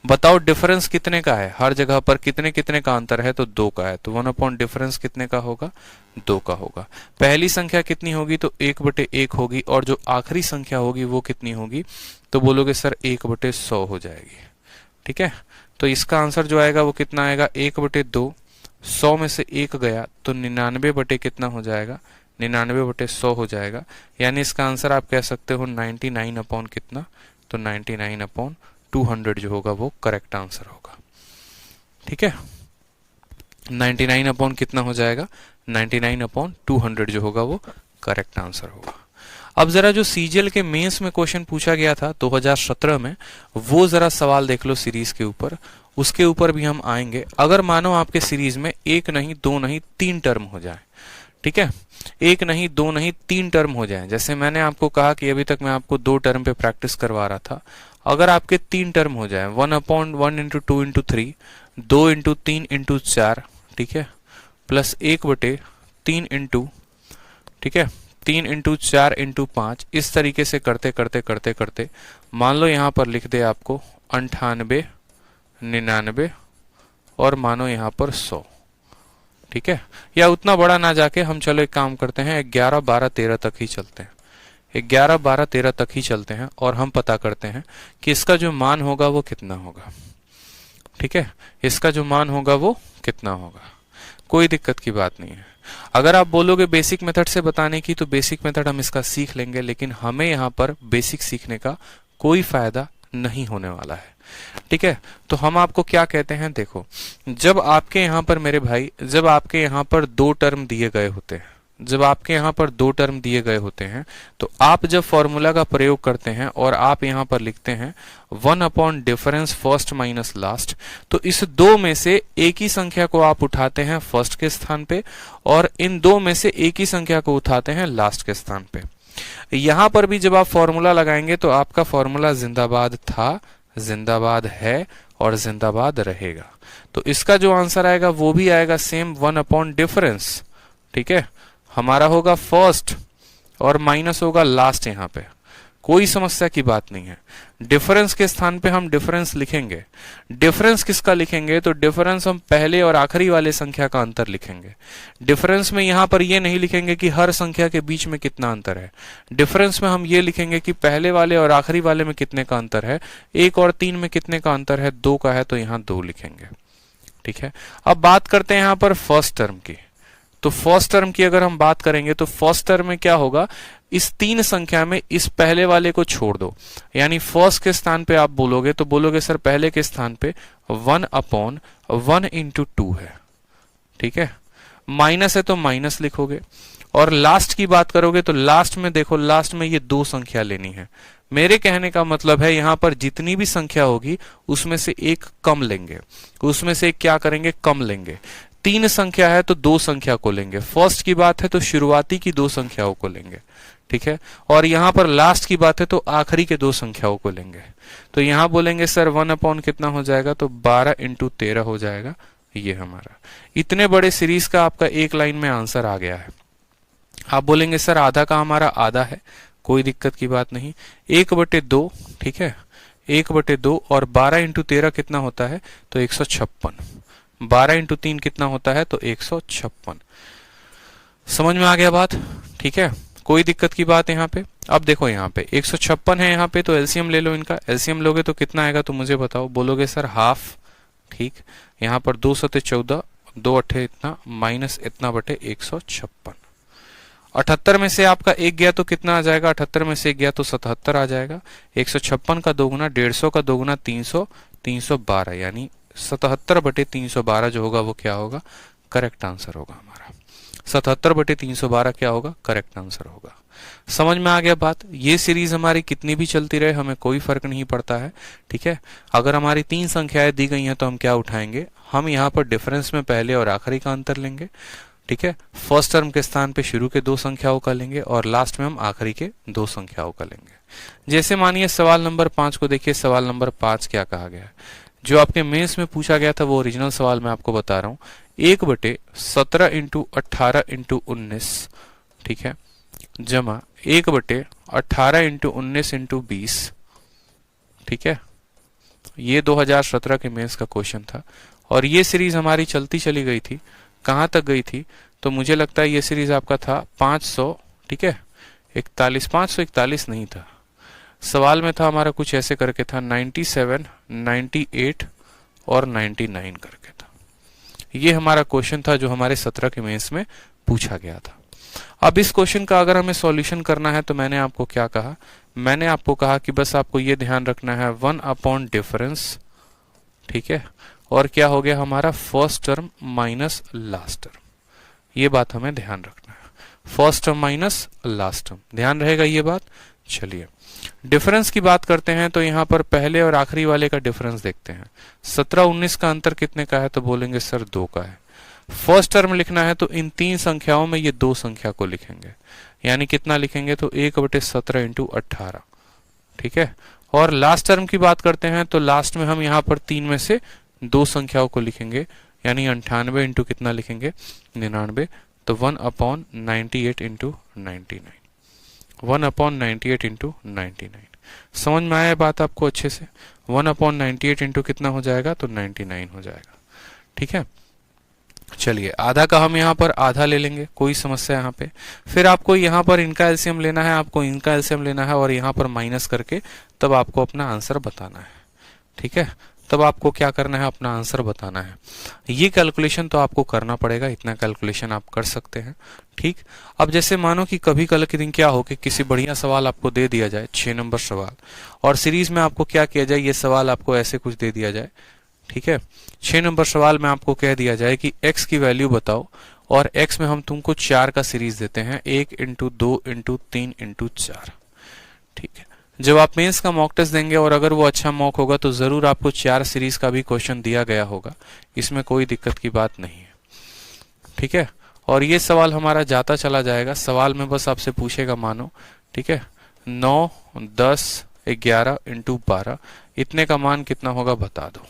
बताओ डिफरेंस कितने का है, हर जगह पर कितने कितने का अंतर है, तो 2 का है, तो 1 डिफरेंस कितने का होगा, 2 का होगा। पहली संख्या कितनी होगी, तो 1/1 होगी, और जो आखिरी संख्या होगी वो कितनी होगी, तो बोलोगे सर 1/100 हो जाएगी, ठीक है। तो इसका आंसर जो आएगा वो कितना आएगा, 1/2, 100 में से 1 गया तो 99 बटे कितना हो जाएगा, 99/100 हो जाएगा। यानी इसका आंसर आप कह सकते हो 99 अपॉन कितना, तो 99 अपॉन 200 जो होगा वो करेक्ट आंसर होगा, ठीक है। 99 अपॉन कितना हो जाएगा, 99 अपॉन 200 जो होगा वो करेक्ट आंसर होगा। अब जरा जो सीजीएल के मेंस में क्वेश्चन पूछा गया था 2017 में, वो जरा सवाल देख लो सीरीज के ऊपर, उसके ऊपर भी हम आएंगे। अगर मानो आपके सीरीज में एक नहीं, दो नहीं, तीन टर्म हो जाए, ठीक है, एक नहीं, दो नहीं, तीन टर्म हो जाए। जैसे मैंने आपको कहा कि अभी तक मैं आपको दो टर्म पे प्रैक्टिस करवा रहा था, अगर आपके तीन टर्म हो जाए, 1/1 इंटू 2 इंटू 3, 2 इंटू 3 इंटू 4, ठीक है, प्लस 1/3 इंटू, ठीक है, 3 इंटू 4 इंटू 5, इस तरीके से करते करते करते करते मान लो यहां पर लिख दे आपको 98, 99 और मानो यहां पर 100, ठीक है। या उतना बड़ा ना जाके हम चलो एक काम करते हैं, 11, 12, 13 तक ही चलते हैं, 11, 12, 13 तक ही चलते हैं और हम पता करते हैं कि इसका जो मान होगा वो कितना होगा, ठीक है, इसका जो मान होगा वो कितना होगा। कोई दिक्कत की बात नहीं है। अगर आप बोलोगे बेसिक मेथड से बताने की, तो बेसिक मेथड हम इसका सीख लेंगे, लेकिन हमें यहाँ पर बेसिक सीखने का कोई फायदा नहीं होने वाला है, ठीक है। तो हम आपको क्या कहते हैं, देखो, जब आपके यहाँ पर मेरे भाई, जब आपके यहाँ पर दो टर्म दिए गए होते हैं, जब आपके यहाँ पर दो टर्म दिए गए होते हैं, तो आप जब फॉर्मूला का प्रयोग करते हैं और आप यहाँ पर लिखते हैं 1 डिफरेंस फर्स्ट माइनस लास्ट, तो इस दो में से एक ही संख्या को आप उठाते हैं फर्स्ट के स्थान पे और इन दो में से एक ही संख्या को उठाते हैं लास्ट के स्थान पे। यहां पर भी जब आप फॉर्मूला लगाएंगे तो आपका फॉर्मूला जिंदाबाद था, जिंदाबाद है और जिंदाबाद रहेगा। तो इसका जो आंसर आएगा वो भी आएगा सेम 1 डिफरेंस, ठीक है, हमारा होगा फर्स्ट और माइनस होगा लास्ट। यहां पे कोई समस्या की बात नहीं है। डिफरेंस के स्थान पे हम डिफरेंस लिखेंगे। डिफरेंस किसका लिखेंगे, तो डिफरेंस हम पहले और आखिरी वाले संख्या का अंतर लिखेंगे। डिफरेंस में यहां पर ये नहीं लिखेंगे कि हर संख्या के बीच में कितना अंतर है। डिफरेंस में हम ये लिखेंगे कि पहले वाले और आखिरी वाले में कितने का अंतर है, 1 और 3 में कितने का अंतर है, 2 का है, तो यहां 2 लिखेंगे, ठीक है। अब बात करते हैं यहां पर फर्स्ट टर्म की। तो फर्स्ट टर्म की अगर हम बात करेंगे तो फर्स्ट टर्म में क्या होगा, इस तीन संख्या में इस पहले वाले को छोड़ दो, यानी फर्स्ट के स्थान पे आप बोलोगे तो बोलोगे सर पहले के स्थान पे 1/1 इंटू 2 है, ठीक है, माइनस है तो माइनस लिखोगे। और लास्ट की बात करोगे तो लास्ट में देखो, लास्ट में ये दो संख्या लेनी है। मेरे कहने का मतलब है यहां पर जितनी भी संख्या होगी उसमें से एक कम लेंगे, उसमें से एक क्या करेंगे, कम लेंगे। तीन संख्या है तो दो संख्या को लेंगे, फर्स्ट की बात है तो शुरुआती की दो संख्याओं को लेंगे, ठीक है, और यहां पर लास्ट की बात है तो आखिरी के दो संख्याओं को लेंगे। तो यहां बोलेंगे सर 1 कितना हो जाएगा, तो 12 इंटू 13 हो जाएगा। ये हमारा इतने बड़े सीरीज का आपका एक लाइन में आंसर आ गया है। आप बोलेंगे सर आधा का हमारा आधा है, कोई दिक्कत की बात नहीं, 1/2, ठीक है, 1/2 और 12 इंटू 13 कितना होता है, तो 156। 12 इंटू 3 कितना होता है, तो 156। समझ में आ गया बात, ठीक है, कोई दिक्कत की बात यहाँ पे। अब देखो यहाँ पे 156 है यहाँ पे, तो एलसीएम ले लो इनका। एलसीएम लोगे तो कितना आएगा, तो मुझे बताओ। बोलोगे सर हाफ, ठीक, यहाँ पर 2 7 14, 2 8 इतना, माइनस इतना बटे 156। 78 में से आपका एक गया तो कितना आ जाएगा, 78 में से एक गया तो 77 आ जाएगा। 156 का दोगुना 150 का दोगुना 300, 312, यानी 77/312 जो होगा वो क्या होगा, करेक्ट आंसर होगा हमारा। 77/312 क्या होगा, करेक्ट आंसर होगा। समझ में आ गया बात। ये सीरीज हमारी कितनी भी चलती रहे हमें कोई फर्क नहीं पड़ता है, ठीक है। अगर हमारी तीन संख्याएं दी गई हैं तो हम क्या उठाएंगे, हम यहाँ पर डिफरेंस में पहले और आखिरी का अंतर लेंगे, ठीक है। फर्स्ट टर्म के स्थान पे शुरू के दो संख्याओं का लेंगे और लास्ट में हम आखिरी के दो संख्याओं का लेंगे। जैसे मानिए सवाल नंबर 5 को देखिए। सवाल नंबर 5 क्या कहा गया है, जो आपके मेंस में पूछा गया था वो ओरिजिनल सवाल मैं आपको बता रहा हूं। 1/17 इंटू 18 इंटू 19, ठीक है, जमा 1/18 इंटू 19 इंटू 20, ठीक है। ये 2017 के मेंस का क्वेश्चन था और ये सीरीज हमारी चलती चली गई थी। कहां तक गई थी, तो मुझे लगता है ये सीरीज आपका था 500, ठीक है, 41, 541 नहीं था, सवाल में था हमारा कुछ ऐसे करके था, 97, 98 और 99 करके था। ये हमारा क्वेश्चन था जो हमारे 17 के मेंस में पूछा गया था। अब इस क्वेश्चन का अगर हमें सॉल्यूशन करना है तो मैंने आपको क्या कहा, मैंने आपको कहा कि बस आपको ये ध्यान रखना है 1 डिफरेंस, ठीक है, और क्या हो गया हमारा first term minus last term. ये बात हमें ध्यान रखना है। First term minus last term, ध्यान रहेगा ये बात। चलिए डिफरेंस की बात करते हैं तो यहाँ पर पहले और आखिरी वाले का डिफरेंस देखते हैं। 17-19 का अंतर कितने का है, तो बोलेंगे सर 2 का है। फर्स्ट टर्म लिखना है तो इन 3 संख्याओं में ये 2 संख्या को लिखेंगे, यानी कितना लिखेंगे, तो 1/17 इंटू 18, ठीक है। और लास्ट टर्म की बात करते हैं तो लास्ट में हम यहाँ पर 3 में से 2 संख्याओं को लिखेंगे, यानी 98 इंटू कितना लिखेंगे, 99, तो 1/98 इंटू 99, 1/98 इंटू 99। समझ में आया बात आपको अच्छे से। 1/98 इंटू कितना हो जाएगा, तो 99 हो जाएगा, ठीक है। चलिए आधा का हम यहाँ पर आधा ले लेंगे, कोई समस्या यहाँ पे। फिर आपको यहाँ पर इनका एलसीएम लेना है, आपको इनका एलसीएम लेना है और यहाँ पर माइनस करके तब आपको अपना आंसर बताना है, ठीक है। तब आपको क्या करना है, अपना आंसर बताना है। ये कैलकुलेशन तो आपको करना पड़ेगा, इतना कैलकुलेशन आप कर सकते हैं, ठीक। अब जैसे मानो कि कभी कल के दिन क्या हो कि किसी बढ़िया सवाल आपको दे दिया जाए, 6 नंबर सवाल, और सीरीज में आपको क्या किया जाए, ये सवाल आपको ऐसे कुछ दे दिया जाए, ठीक है। 6 नंबर सवाल में आपको कह दिया जाए कि x की वैल्यू बताओ, और x में हम तुमको 4 का सीरीज देते हैं, 1 इंटू 2 इंटू 3 इंटू 4, ठीक है। जब आप मेंस का मॉक टेस्ट देंगे और अगर वो अच्छा मॉक होगा तो जरूर आपको 4 सीरीज का भी क्वेश्चन दिया गया होगा, इसमें कोई दिक्कत की बात नहीं है, ठीक है। और ये सवाल हमारा जाता चला जाएगा, सवाल में बस आपसे पूछेगा मानो, ठीक है, 9, 10, 11 इंटू 12, इतने का मान कितना होगा बता दो।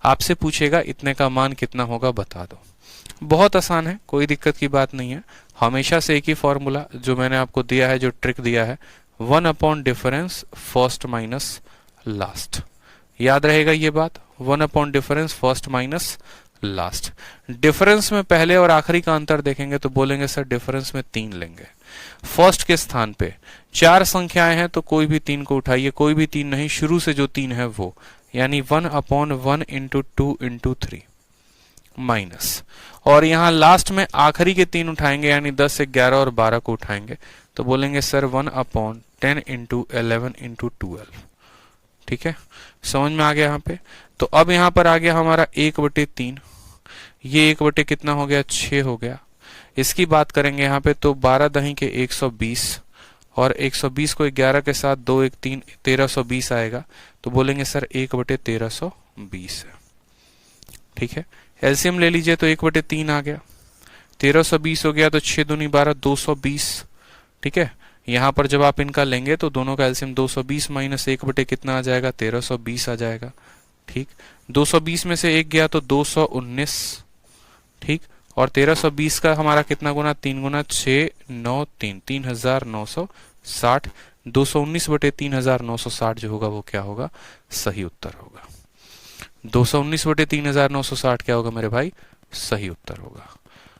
आपसे पूछेगा इतने का मान कितना होगा बता दो। बहुत आसान है, कोई दिक्कत की बात नहीं है। हमेशा से एक ही फॉर्मूला जो मैंने आपको दिया है, जो ट्रिक दिया है, 1 डिफरेंस फर्स्ट माइनस लास्ट, याद रहेगा ये बात। 1 difference first minus last. Difference में पहले और आखिरी का अंतर देखेंगे तो बोलेंगे सर डिफरेंस में 3 लेंगे। फर्स्ट के स्थान पे 4 संख्याएं हैं तो कोई भी 3 को उठाइए, कोई भी 3 नहीं, शुरू से जो 3 है वो, यानी 1/1 इंटू 2 इंटू 3 माइनस, और यहाँ लास्ट में आखिरी के 3 उठाएंगे, यानी 10, 11 और 12 को उठाएंगे तो बोलेंगे सर 1/10 इंटू 11 इंटू 12, ठीक है। समझ में आ गया यहाँ पे। तो अब यहाँ पर आ गया हमारा 1/3, ये 1 कितना हो गया, 6 हो गया। इसकी बात करेंगे यहाँ पे तो 12 दही के 120, और 120 को 11 के साथ 2 1 3 1320 आएगा, तो बोलेंगे सर 1/1320 है, ठीक है। एलसीएम ले लीजिए तो 1/3 आ गया, 1320 हो गया तो 6 दूनी 12, 220, ठीक है। यहाँ पर जब आप इनका लेंगे तो दोनों का एलसीएम 220 माइनस 1 कितना आ जाएगा, 1320 आ जाएगा, ठीक। 220 में से 1 गया तो 219, ठीक। और 1320 का हमारा कितना गुना, 3 गुना 6 9 3, 3960, 219/3960 जो होगा वो क्या होगा, सही उत्तर होगा। 219/3960 क्या होगा मेरे भाई, सही उत्तर होगा।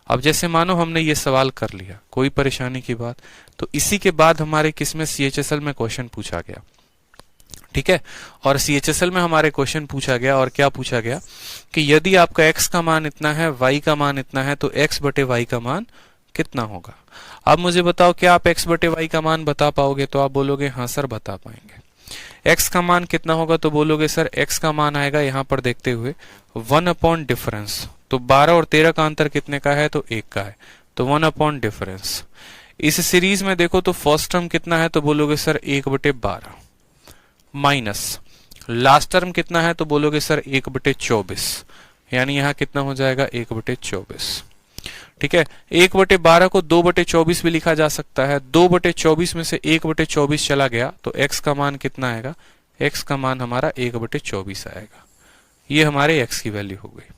अब जैसे मानो हमने ये सवाल कर लिया, कोई परेशानी की बात, तो इसी के बाद हमारे किसमें, CHSL में क्वेश्चन पूछा गया, ठीक है। और CHSL में हमारे क्वेश्चन पूछा गया, और क्या पूछा गया कि यदि आपका x का मान इतना है, y का मान इतना है, तो x/y का मान कितना होगा। अब मुझे बताओ क्या आप x/y का मान बता पाओगे, तो आप बोलोगे हाँ सर बता पाएंगे। x का मान कितना होगा, तो बोलोगे सर x का मान आएगा यहाँ पर देखते हुए 1 डिफरेंस, तो 12 और 13 का अंतर कितने का है, तो 1 का है, तो 1 डिफरेंस। इस सीरीज में देखो तो फर्स्ट टर्म कितना है, तो बोलोगे सर 1/12 माइनस लास्ट टर्म कितना है, तो बोलोगे सर 1/24, यानी यहाँ कितना हो जाएगा 1/24, ठीक है। 1/12 को 2/24 भी लिखा जा सकता है, 2/24 में से 1/24 चला गया तो x का मान कितना आएगा, x का मान हमारा 1/24 आएगा। ये हमारे x की वैल्यू हो गई,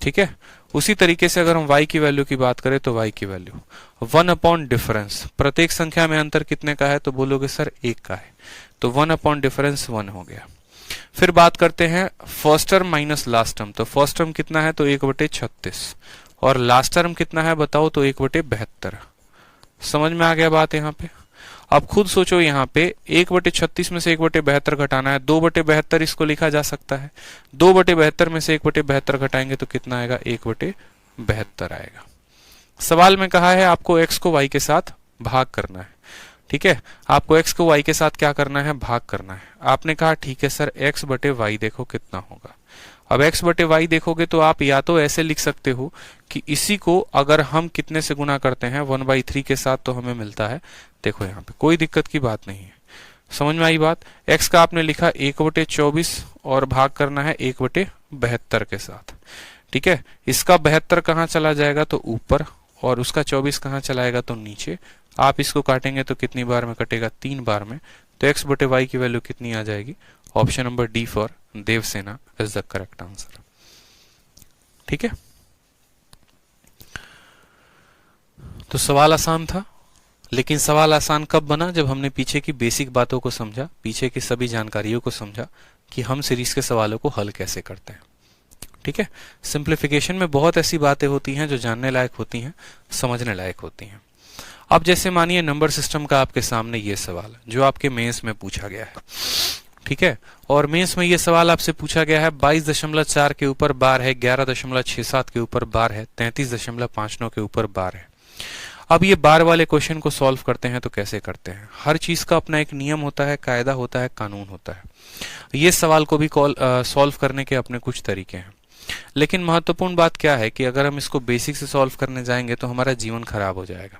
ठीक है। उसी तरीके से अगर हम y की वैल्यू की बात करें तो y की वैल्यू 1 डिफरेंस, प्रत्येक संख्या में अंतर कितने का है, तो बोलोगे सर 1 का है, तो 1 डिफरेंस 1 हो गया। फिर बात करते हैं first term minus last term, तो फर्स्ट टर्म कितना है, तो 1/36, और लास्ट टर्म कितना है बताओ, तो 1/72। समझ में आ गया बात यहाँ पे। अब खुद सोचो, यहाँ पे 1/36 में से 1/72 घटाना है, 2/72 इसको लिखा जा सकता है, 2/72 में से 1/72 घटाएंगे तो कितना आएगा, 1/72 आएगा। सवाल में कहा है आपको x को y के साथ भाग करना है, ठीक है। आपको x को y के साथ क्या करना है, भाग करना है। आपने कहा ठीक है सर x/y देखो कितना होगा, अब x बटे वाई देखोगे तो आप या तो ऐसे लिख सकते हो कि इसी को अगर हम कितने से गुना करते हैं 1/3 के साथ तो हमें मिलता है, देखो यहाँ पे कोई दिक्कत की बात नहीं है, समझ में आई बात। x का आपने लिखा 1/24 और भाग करना है 1/72 के साथ, ठीक है। इसका 72 कहाँ चला जाएगा तो ऊपर, और उसका 24 कहाँ चलाएगा तो नीचे। आप इसको काटेंगे तो कितनी बार में कटेगा, 3 बार में। तो x बटे वाई की वैल्यू कितनी आ जाएगी, option number D for Devasena is the correct answer, ठीक है। तो सवाल आसान था, लेकिन सवाल आसान कब बना, जब हमने पीछे की बेसिक बातों को समझा, पीछे की सभी जानकारियों को समझा कि हम सीरीज के सवालों को हल कैसे करते हैं, ठीक है। सिंप्लीफिकेशन में बहुत ऐसी बातें होती हैं जो जानने लायक होती हैं, समझने लायक होती हैं। अब जैसे मानिए नंबर सिस्टम का आपके सामने ये सवाल जो आपके मेंस में पूछा गया है, ठीक है। और मेंस में ये सवाल आपसे पूछा गया है 22.4 के ऊपर बार है, 11.67 के ऊपर बार है, 33.59 के ऊपर बार है। अब ये बार वाले क्वेश्चन को सॉल्व करते हैं तो कैसे करते हैं। हर चीज का अपना एक नियम होता है, कायदा होता है, कानून होता है। ये सवाल को भी सॉल्व करने के अपने कुछ तरीके हैं, लेकिन महत्वपूर्ण बात क्या है कि अगर हम इसको बेसिक से सॉल्व करने जाएंगे तो हमारा जीवन खराब हो जाएगा,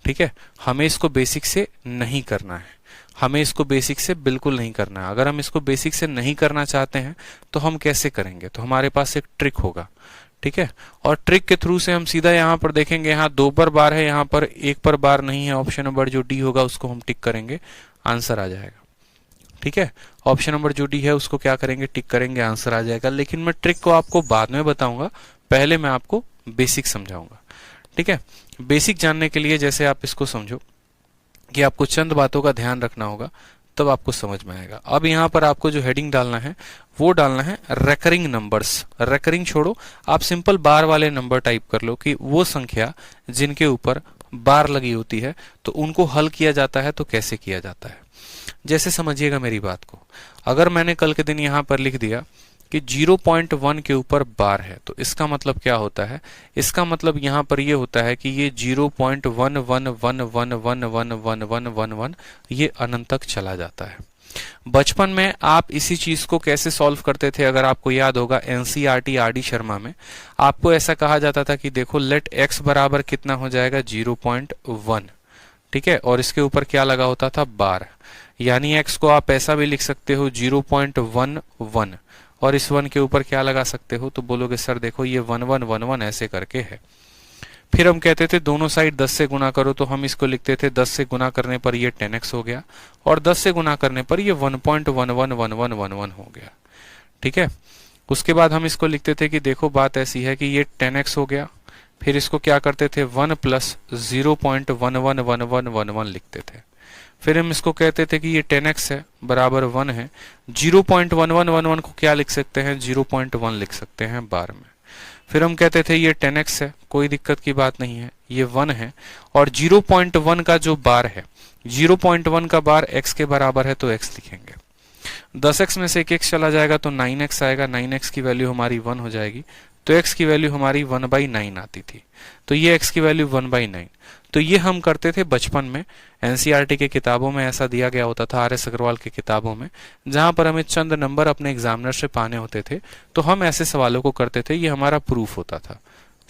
ठीक है। हमें इसको बेसिक से नहीं करना है, हमें इसको बेसिक से बिल्कुल नहीं करना है। अगर हम इसको बेसिक से नहीं करना चाहते हैं तो हम कैसे करेंगे, तो हमारे पास एक ट्रिक होगा, ठीक है। और ट्रिक के थ्रू से हम सीधा यहाँ पर देखेंगे, यहाँ 2 पर बार है, यहाँ पर 1 पर बार नहीं है। ऑप्शन नंबर जो डी होगा उसको हम टिक करेंगे, आंसर आ जाएगा, ठीक है। ऑप्शन नंबर जो डी है उसको क्या करेंगे, टिक करेंगे, आंसर आ जाएगा। लेकिन मैं ट्रिक को आपको बाद में बताऊंगा, पहले मैं आपको बेसिक समझाऊंगा, ठीक है। बेसिक जानने के लिए जैसे आप इसको समझो कि आपको चंद बातों का ध्यान रखना होगा, तब आपको समझ में आएगा। अब यहाँ पर आपको जो हेडिंग डालना है वो डालना है रेकरिंग नंबर्स। रेकरिंग छोड़ो, आप सिंपल बार वाले नंबर टाइप कर लो कि वो संख्या जिनके ऊपर बार लगी होती है तो उनको हल किया जाता है तो कैसे किया जाता है। जैसे समझिएगा मेरी बात को, अगर मैंने कल के दिन यहाँ पर लिख दिया कि 0.1 के ऊपर बार है तो इसका मतलब क्या होता है, इसका मतलब यहाँ पर ये होता है कि ये 0.1111111111 ये अनंत तक चला जाता है। बचपन में आप इसी चीज को कैसे सॉल्व करते थे, अगर आपको याद होगा एनसीईआरटी आरडी शर्मा में आपको ऐसा कहा जाता था कि देखो लेट x बराबर कितना हो जाएगा 0.1, ठीक है। और इसके ऊपर क्या लगा होता था, बार। यानी x को आप ऐसा भी लिख सकते हो 0.11 और इस 1 के ऊपर क्या लगा सकते हो, तो बोलोगे सर देखो ये 1111 ऐसे करके है। फिर हम कहते थे दोनों साइड 10 से गुना करो, तो हम इसको लिखते थे 10 से गुना करने पर ये 10x हो गया और 10 से गुना करने पर ये 1.111111 हो गया, ठीक है। उसके बाद हम इसको लिखते थे कि देखो बात ऐसी है कि ये 10x हो गया, फिर इसको क्या करते थे 1 प्लस 0.111111 लिखते थे। फिर हम इसको कहते थे कि ये 10x है बराबर 1 है, 0.1111 को क्या लिख सकते हैं, 0.1 लिख सकते हैं बार में। फिर हम कहते थे ये 10x है, कोई दिक्कत की बात नहीं है, ये 1 है और 0.1 का जो बार है, 0.1 का बार x के बराबर है तो x लिखेंगे। 10x में से एक x चला जाएगा तो 9x आएगा, 9x की वैल्यू हमारी 1 हो जाएगी, तो x की वैल्यू हमारी 1/9 आती थी, तो ये x की वैल्यू 1/9। तो ये हम करते थे बचपन में, एनसीईआरटी के किताबों में ऐसा दिया गया होता था, आर.एस. अग्रवाल की किताबों में, जहां पर हमें चंद नंबर अपने एग्जामिनर से पाने होते थे तो हम ऐसे सवालों को करते थे, ये हमारा प्रूफ होता था,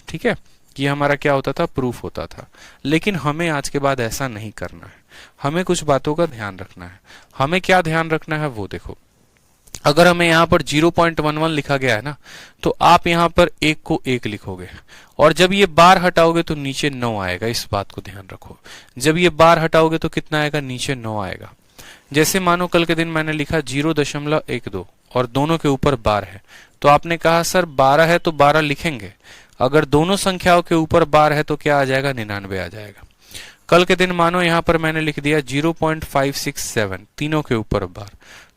ठीक है। ये हमारा क्या होता था, प्रूफ होता था। लेकिन हमें आज के बाद ऐसा नहीं करना है, हमें कुछ बातों का ध्यान रखना है। हमें क्या ध्यान रखना है वो देखो, अगर हमें यहाँ पर 0.11 लिखा गया है ना, तो आप यहाँ पर 1 को 1 लिखोगे और जब ये बार हटाओगे तो नीचे 9 आएगा, इस बात को ध्यान रखो। जब ये बार हटाओगे तो कितना आएगा, नीचे 9 आएगा। जैसे मानो कल के दिन मैंने लिखा 0.12 और दोनों के ऊपर बार है, तो आपने कहा सर 12 है तो 12 लिखेंगे, अगर दोनों संख्याओं के ऊपर बार है तो क्या आ जाएगा, 99 आ जाएगा। कल के दिन मानो यहाँ पर मैंने लिख दिया 0.567, तीनों के ऊपर बार,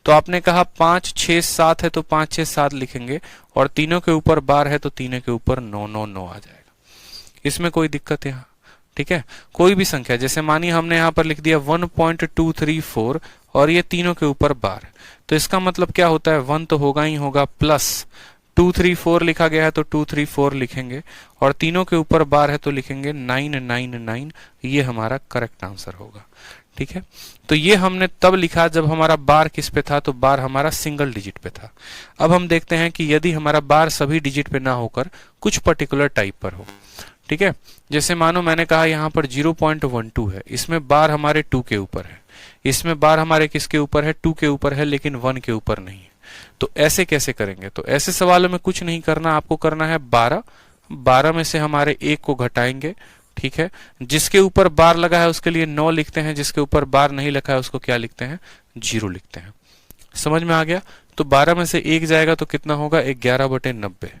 तो आपने कहा 5 6 7 है तो 5 6 7 लिखेंगे और तीनों के ऊपर बार है तो तीनों के ऊपर 9 9 9 आ जाएगा। इसमें कोई दिक्कत है यहाँ, ठीक है। कोई भी संख्या, जैसे मानिए हमने यहाँ पर लिख दिया 1.234 और ये तीनों के ऊपर बार, तो इसका मतलब क्या होता है, 1 तो होगा ही होगा, प्लस 234 लिखा गया है तो 234 लिखेंगे और तीनों के ऊपर बार है तो लिखेंगे 999, ये हमारा करेक्ट आंसर होगा, ठीक है। तो ये हमने तब लिखा जब हमारा बार किस पे था, तो बार हमारा सिंगल डिजिट पे था। अब हम देखते हैं कि यदि हमारा बार सभी डिजिट पे ना होकर कुछ पर्टिकुलर टाइप पर हो, ठीक है। जैसे मानो मैंने कहा यहाँ पर 0.12 है, इसमें बार हमारे 2 के ऊपर है, इसमें बार हमारे किसके ऊपर है, 2 के ऊपर है, लेकिन 1 के ऊपर नहीं है। तो ऐसे कैसे करेंगे? तो ऐसे सवालों में कुछ नहीं करना, आपको करना है 12 में से हमारे 1 को घटाएंगे, ठीक है। जिसके ऊपर बार लगा है उसके लिए 9 लिखते हैं, जिसके ऊपर बार नहीं लिखा है उसको क्या लिखते हैं, 0 लिखते हैं। समझ में आ गया? तो 12 में से 1 जाएगा तो कितना होगा, 11/90।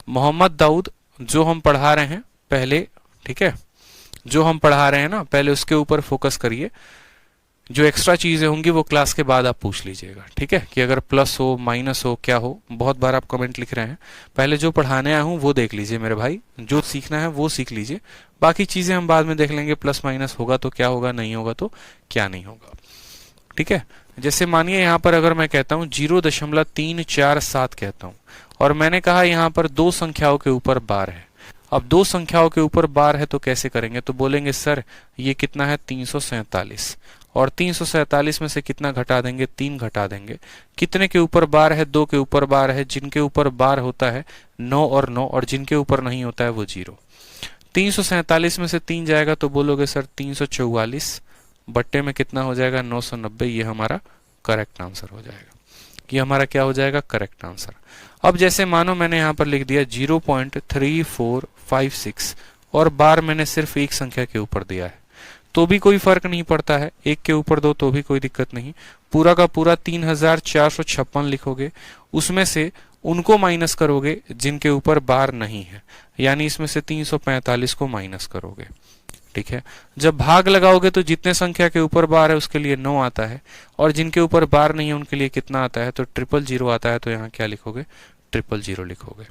मोहम्मद दाऊद जो हम पढ़ा रहे हैं पहले, ठीक है, जो हम पढ़ा रहे हैं ना पहले उसके ऊपर फोकस करिए। जो एक्स्ट्रा चीजें होंगी वो क्लास के बाद आप पूछ लीजिएगा, ठीक है, कि अगर प्लस हो माइनस हो क्या हो। बहुत बार आप कमेंट लिख रहे हैं, पहले जो पढ़ाने आया हूं वो देख लीजिए मेरे भाई, जो सीखना है वो सीख लीजिए, बाकी चीजें हम बाद में देख लेंगे। प्लस माइनस होगा तो क्या होगा, नहीं होगा तो क्या नहीं होगा, ठीक है। जैसे मानिए यहाँ पर अगर मैं कहता हूँ 0.347 कहता हूँ, और मैंने कहा यहाँ पर 2 संख्याओं के ऊपर बार है। अब 2 संख्याओं के ऊपर बार है तो कैसे करेंगे? तो बोलेंगे सर ये कितना है, 347, और 347 में से कितना घटा देंगे, 3 घटा देंगे। कितने के ऊपर बार है, 2 के ऊपर बार है। जिनके ऊपर बार होता है 9 और 9, और जिनके ऊपर नहीं होता है वो 0। 347 में से 3 जाएगा तो बोलोगे सर 344, बट्टे में कितना हो जाएगा, 990। ये हमारा करेक्ट आंसर हो जाएगा, ये हमारा क्या हो जाएगा, करेक्ट आंसर। अब जैसे मानो मैंने यहाँ पर लिख दिया 0.3456, और बार मैंने सिर्फ एक संख्या के ऊपर दिया है तो भी कोई फर्क नहीं पड़ता है, 1 के ऊपर दो तो भी कोई दिक्कत नहीं। पूरा का पूरा 3456 लिखोगे, उसमें से उनको माइनस करोगे जिनके ऊपर बार नहीं है, यानी इसमें से 345 को माइनस करोगे, ठीक है। जब भाग लगाओगे तो जितने संख्या के ऊपर बार है उसके लिए 9 आता है, और जिनके ऊपर बार नहीं है उनके लिए कितना आता है, तो 000 आता है। तो यहाँ क्या लिखोगे, 000 लिखोगे,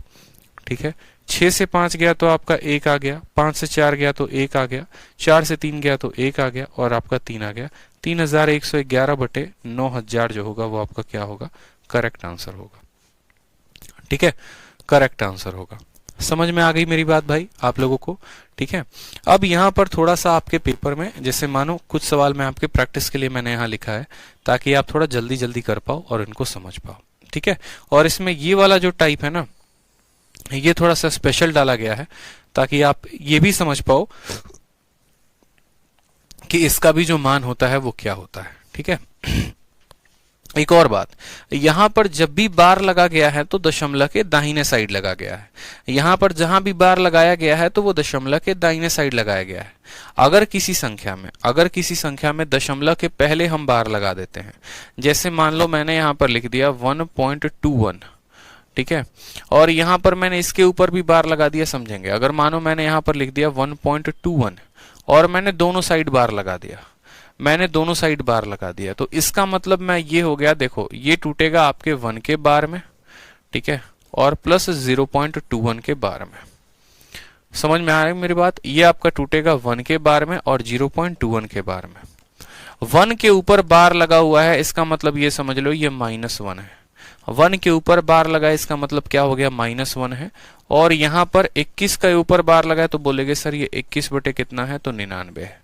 ठीक है। 6 से 5 गया तो आपका 1 आ गया, 5 से 4 गया तो 1 आ गया, 4 से 3 गया तो 1 आ गया, और आपका 3 आ गया। 3111/9000 जो होगा वो आपका क्या होगा, करेक्ट आंसर होगा, ठीक है, करेक्ट आंसर होगा। समझ में आ गई मेरी बात भाई आप लोगों को, ठीक है। अब यहाँ पर थोड़ा सा आपके पेपर में, जैसे मानो कुछ सवाल मैं आपके प्रैक्टिस के लिए मैंने यहाँ लिखा है ताकि आप थोड़ा जल्दी जल्दी कर पाओ और इनको समझ पाओ, ठीक है। और इसमें ये वाला जो टाइप है ना, ये थोड़ा सा स्पेशल डाला गया है ताकि आप ये भी समझ पाओ कि इसका भी जो मान होता है वो क्या होता है, ठीक है। एक और बात, यहां पर जब भी बार लगा गया है तो दशमलव के दाहिने साइड लगा गया है। यहां पर जहां भी बार लगाया गया है तो वो दशमलव के दाहिने साइड लगाया गया है। अगर किसी संख्या में दशमलव के पहले हम बार लगा देते हैं, जैसे मान लो मैंने यहां पर लिख दिया 1.21, ठीक है, और यहां पर मैंने इसके ऊपर भी बार लगा दिया, समझेंगे। अगर मानो मैंने यहां पर लिख दिया 1.21 और मैंने दोनों साइड बार लगा दिया, तो इसका मतलब मैं ये हो गया, देखो ये टूटेगा आपके 1 के बार में, ठीक है, और प्लस 0.21 के बार में। समझ में आ रही है मेरी बात? ये आपका टूटेगा 1 के बार में और 0.21 के बार में। 1 के ऊपर बार लगा हुआ है, इसका मतलब ये समझ लो ये -1 है। 1 के ऊपर बार लगा है, इसका मतलब क्या हो गया, -1 है। और यहां पर 21 के ऊपर बार लगा है तो बोलेगे सर ये 21 बटे कितना है, तो 99 है,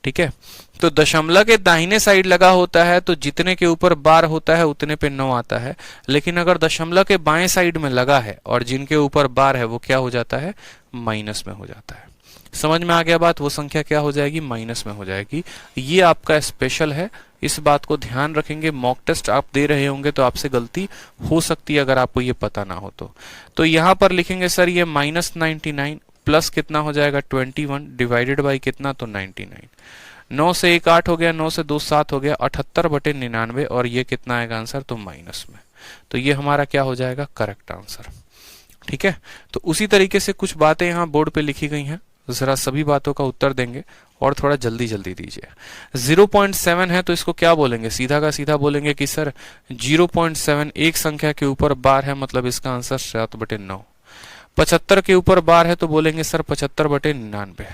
ठीक है। तो दशमलव के दाहिने साइड लगा होता है तो जितने के ऊपर बार होता है उतने पे 9 आता है, लेकिन अगर दशमलव के बाएं साइड में लगा है और जिनके ऊपर बार है वो क्या हो जाता है, माइनस में हो जाता है। समझ में आ गया बात? वो संख्या क्या हो जाएगी, माइनस में हो जाएगी। ये आपका स्पेशल है, इस बात को ध्यान रखेंगे। मॉक टेस्ट आप दे रहे होंगे तो आपसे गलती हो सकती है अगर आपको ये पता ना हो तो यहां पर लिखेंगे सर ये -99 प्लस कितना हो जाएगा 21 डिवाइडेड बाई कितना, तो 99। 9 से 1 8 हो गया, 9 से 2 7 हो गया, 78/99, और ये कितना आएगा आंसर, तो माइनस में। तो ये हमारा क्या हो जाएगा, करेक्ट आंसर, ठीक है। तो उसी तरीके से कुछ बातें यहाँ बोर्ड पे लिखी गई हैं, जरा सभी बातों का उत्तर देंगे और थोड़ा जल्दी जल्दी दीजिए। 0.7 है तो इसको क्या बोलेंगे, सीधा का सीधा बोलेंगे कि सर 0.7 एक संख्या के ऊपर बार है, मतलब इसका आंसर 7/9। 75 के ऊपर बार है तो बोलेंगे सर 75/99।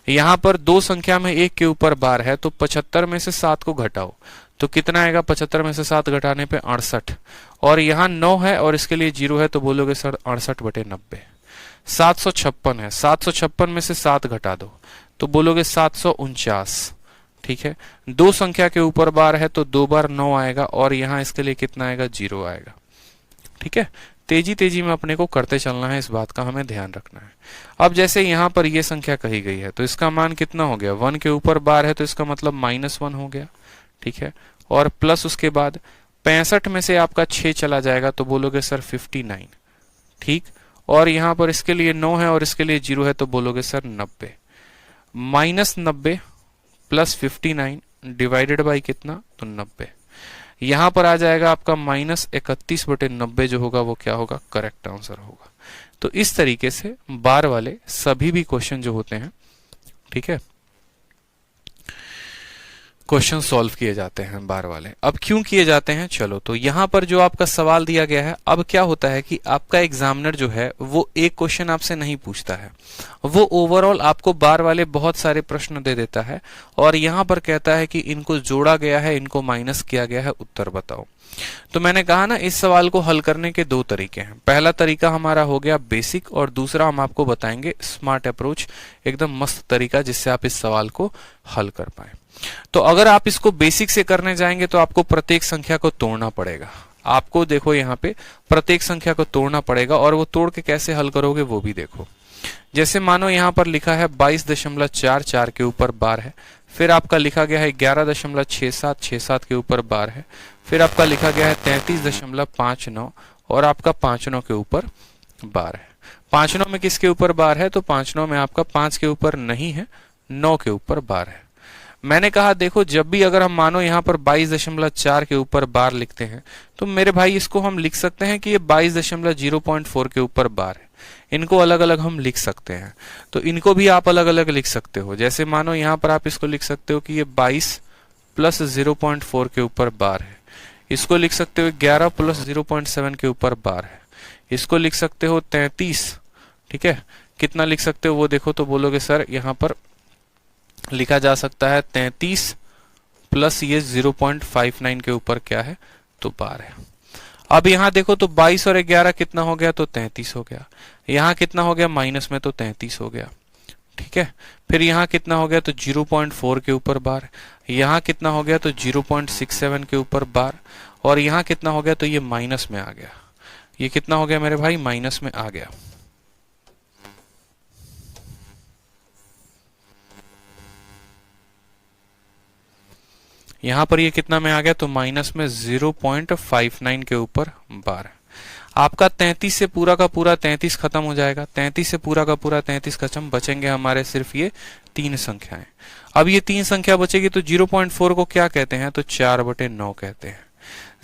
यहां पर 2 संख्या में 1 के ऊपर बार है तो 75 में से 7 को घटाओ तो कितना आएगा, 75 में से 7 घटाने पे 68, और यहाँ 9 है और इसके लिए 0 है तो बोलोगे सर 68/90। 756 है, 756 में से 7 घटा दो तो बोलोगे 749, ठीक है, दो संख्या के ऊपर बार है तो 2 बार 9 आएगा और यहाँ इसके लिए कितना आएगा, 0 आएगा। ठीक है, तेजी तेजी में अपने को करते चलना है, इस बात का हमें ध्यान रखना है। अब जैसे यहाँ पर ये संख्या कही गई है तो इसका मान कितना हो गया, 1 के ऊपर बार है तो इसका मतलब -1 हो गया। ठीक है, और प्लस उसके बाद 65 में से आपका 6 चला जाएगा तो बोलोगे सर 59। ठीक, और यहाँ पर इसके लिए 9 है और इसके लिए 0 है तो बोलोगे सर 90। -90 प्लस 59 डिवाइडेड बाई कितना, तो 90। यहां पर आ जाएगा आपका -31/90 जो होगा वो क्या होगा, करेक्ट आंसर होगा। तो इस तरीके से बार वाले सभी भी क्वेश्चन जो होते हैं, ठीक है, क्वेश्चन सॉल्व किए जाते हैं बार वाले। अब क्यों किए जाते हैं, चलो तो यहां पर जो आपका सवाल दिया गया है, अब क्या होता है कि आपका एग्जामिनर जो है वो एक क्वेश्चन आपसे नहीं पूछता है, वो ओवरऑल आपको बार वाले बहुत सारे प्रश्न दे देता है और यहां पर कहता है कि इनको जोड़ा गया है, इनको माइनस किया गया है, उत्तर बताओ। तो मैंने कहा ना, इस सवाल को हल करने के दो तरीके हैं। पहला तरीका हमारा हो गया बेसिक और दूसरा हम आपको बताएंगे स्मार्ट अप्रोच, एकदम मस्त तरीका जिससे आप इस सवाल को हल कर पाए। तो अगर आप इसको बेसिक से करने जाएंगे तो आपको प्रत्येक संख्या को तोड़ना पड़ेगा। आपको देखो यहाँ पे प्रत्येक संख्या को तोड़ना पड़ेगा और वो तोड़ के कैसे हल करोगे वो भी देखो। जैसे मानो यहाँ पर लिखा है 22.44 के ऊपर बार है, फिर आपका लिखा गया है 11.67 के ऊपर बार है, फिर आपका लिखा गया है 33.59 और आपका 59 के ऊपर बार है। 59 में किसके ऊपर बार है, तो 59 में आपका 5 के ऊपर नहीं है, 9 के ऊपर बार है। मैंने कहा देखो, जब भी अगर हम मानो यहाँ पर 22.4 के ऊपर बार लिखते हैं तो मेरे भाई इसको हम लिख सकते हैं कि ये 22.0.4 के ऊपर बार है। इनको अलग अलग हम लिख सकते हैं, तो इनको भी आप अलग अलग लिख सकते हो। जैसे मानो यहाँ पर आप इसको लिख सकते हो कि ये 22 प्लस 0.4 के ऊपर बार है। इसको लिख सकते हो 11 प्लस 0.7 के ऊपर बार है। इसको लिख सकते हो 33। ठीक है, कितना लिख सकते हो वो देखो, तो बोलोगे सर यहाँ पर लिखा जा सकता है 33 प्लस ये 0.59 के ऊपर क्या है, तो बार है। अब यहाँ देखो तो 22 और 11 कितना हो गया, तो 33 हो गया। यहाँ कितना हो गया, माइनस में, तो 33 हो गया। ठीक है, फिर यहाँ कितना हो गया, तो 0.4 के ऊपर बार। यहाँ कितना हो गया, तो 0.67 के ऊपर बार। और यहाँ कितना हो गया, तो ये माइनस में आ गया। ये कितना हो गया मेरे भाई, माइनस में आ गया। यहां पर ये कितना में आ गया, तो माइनस में 0.59 के ऊपर बार। आपका 33 से पूरा का पूरा 33 खत्म हो जाएगा। 33 से पूरा का पूरा 33 खत्म, बचेंगे हमारे सिर्फ ये 3 संख्याएं। अब ये 3 संख्या बचेगी तो 0.4 को क्या कहते हैं, तो 4/9 कहते हैं।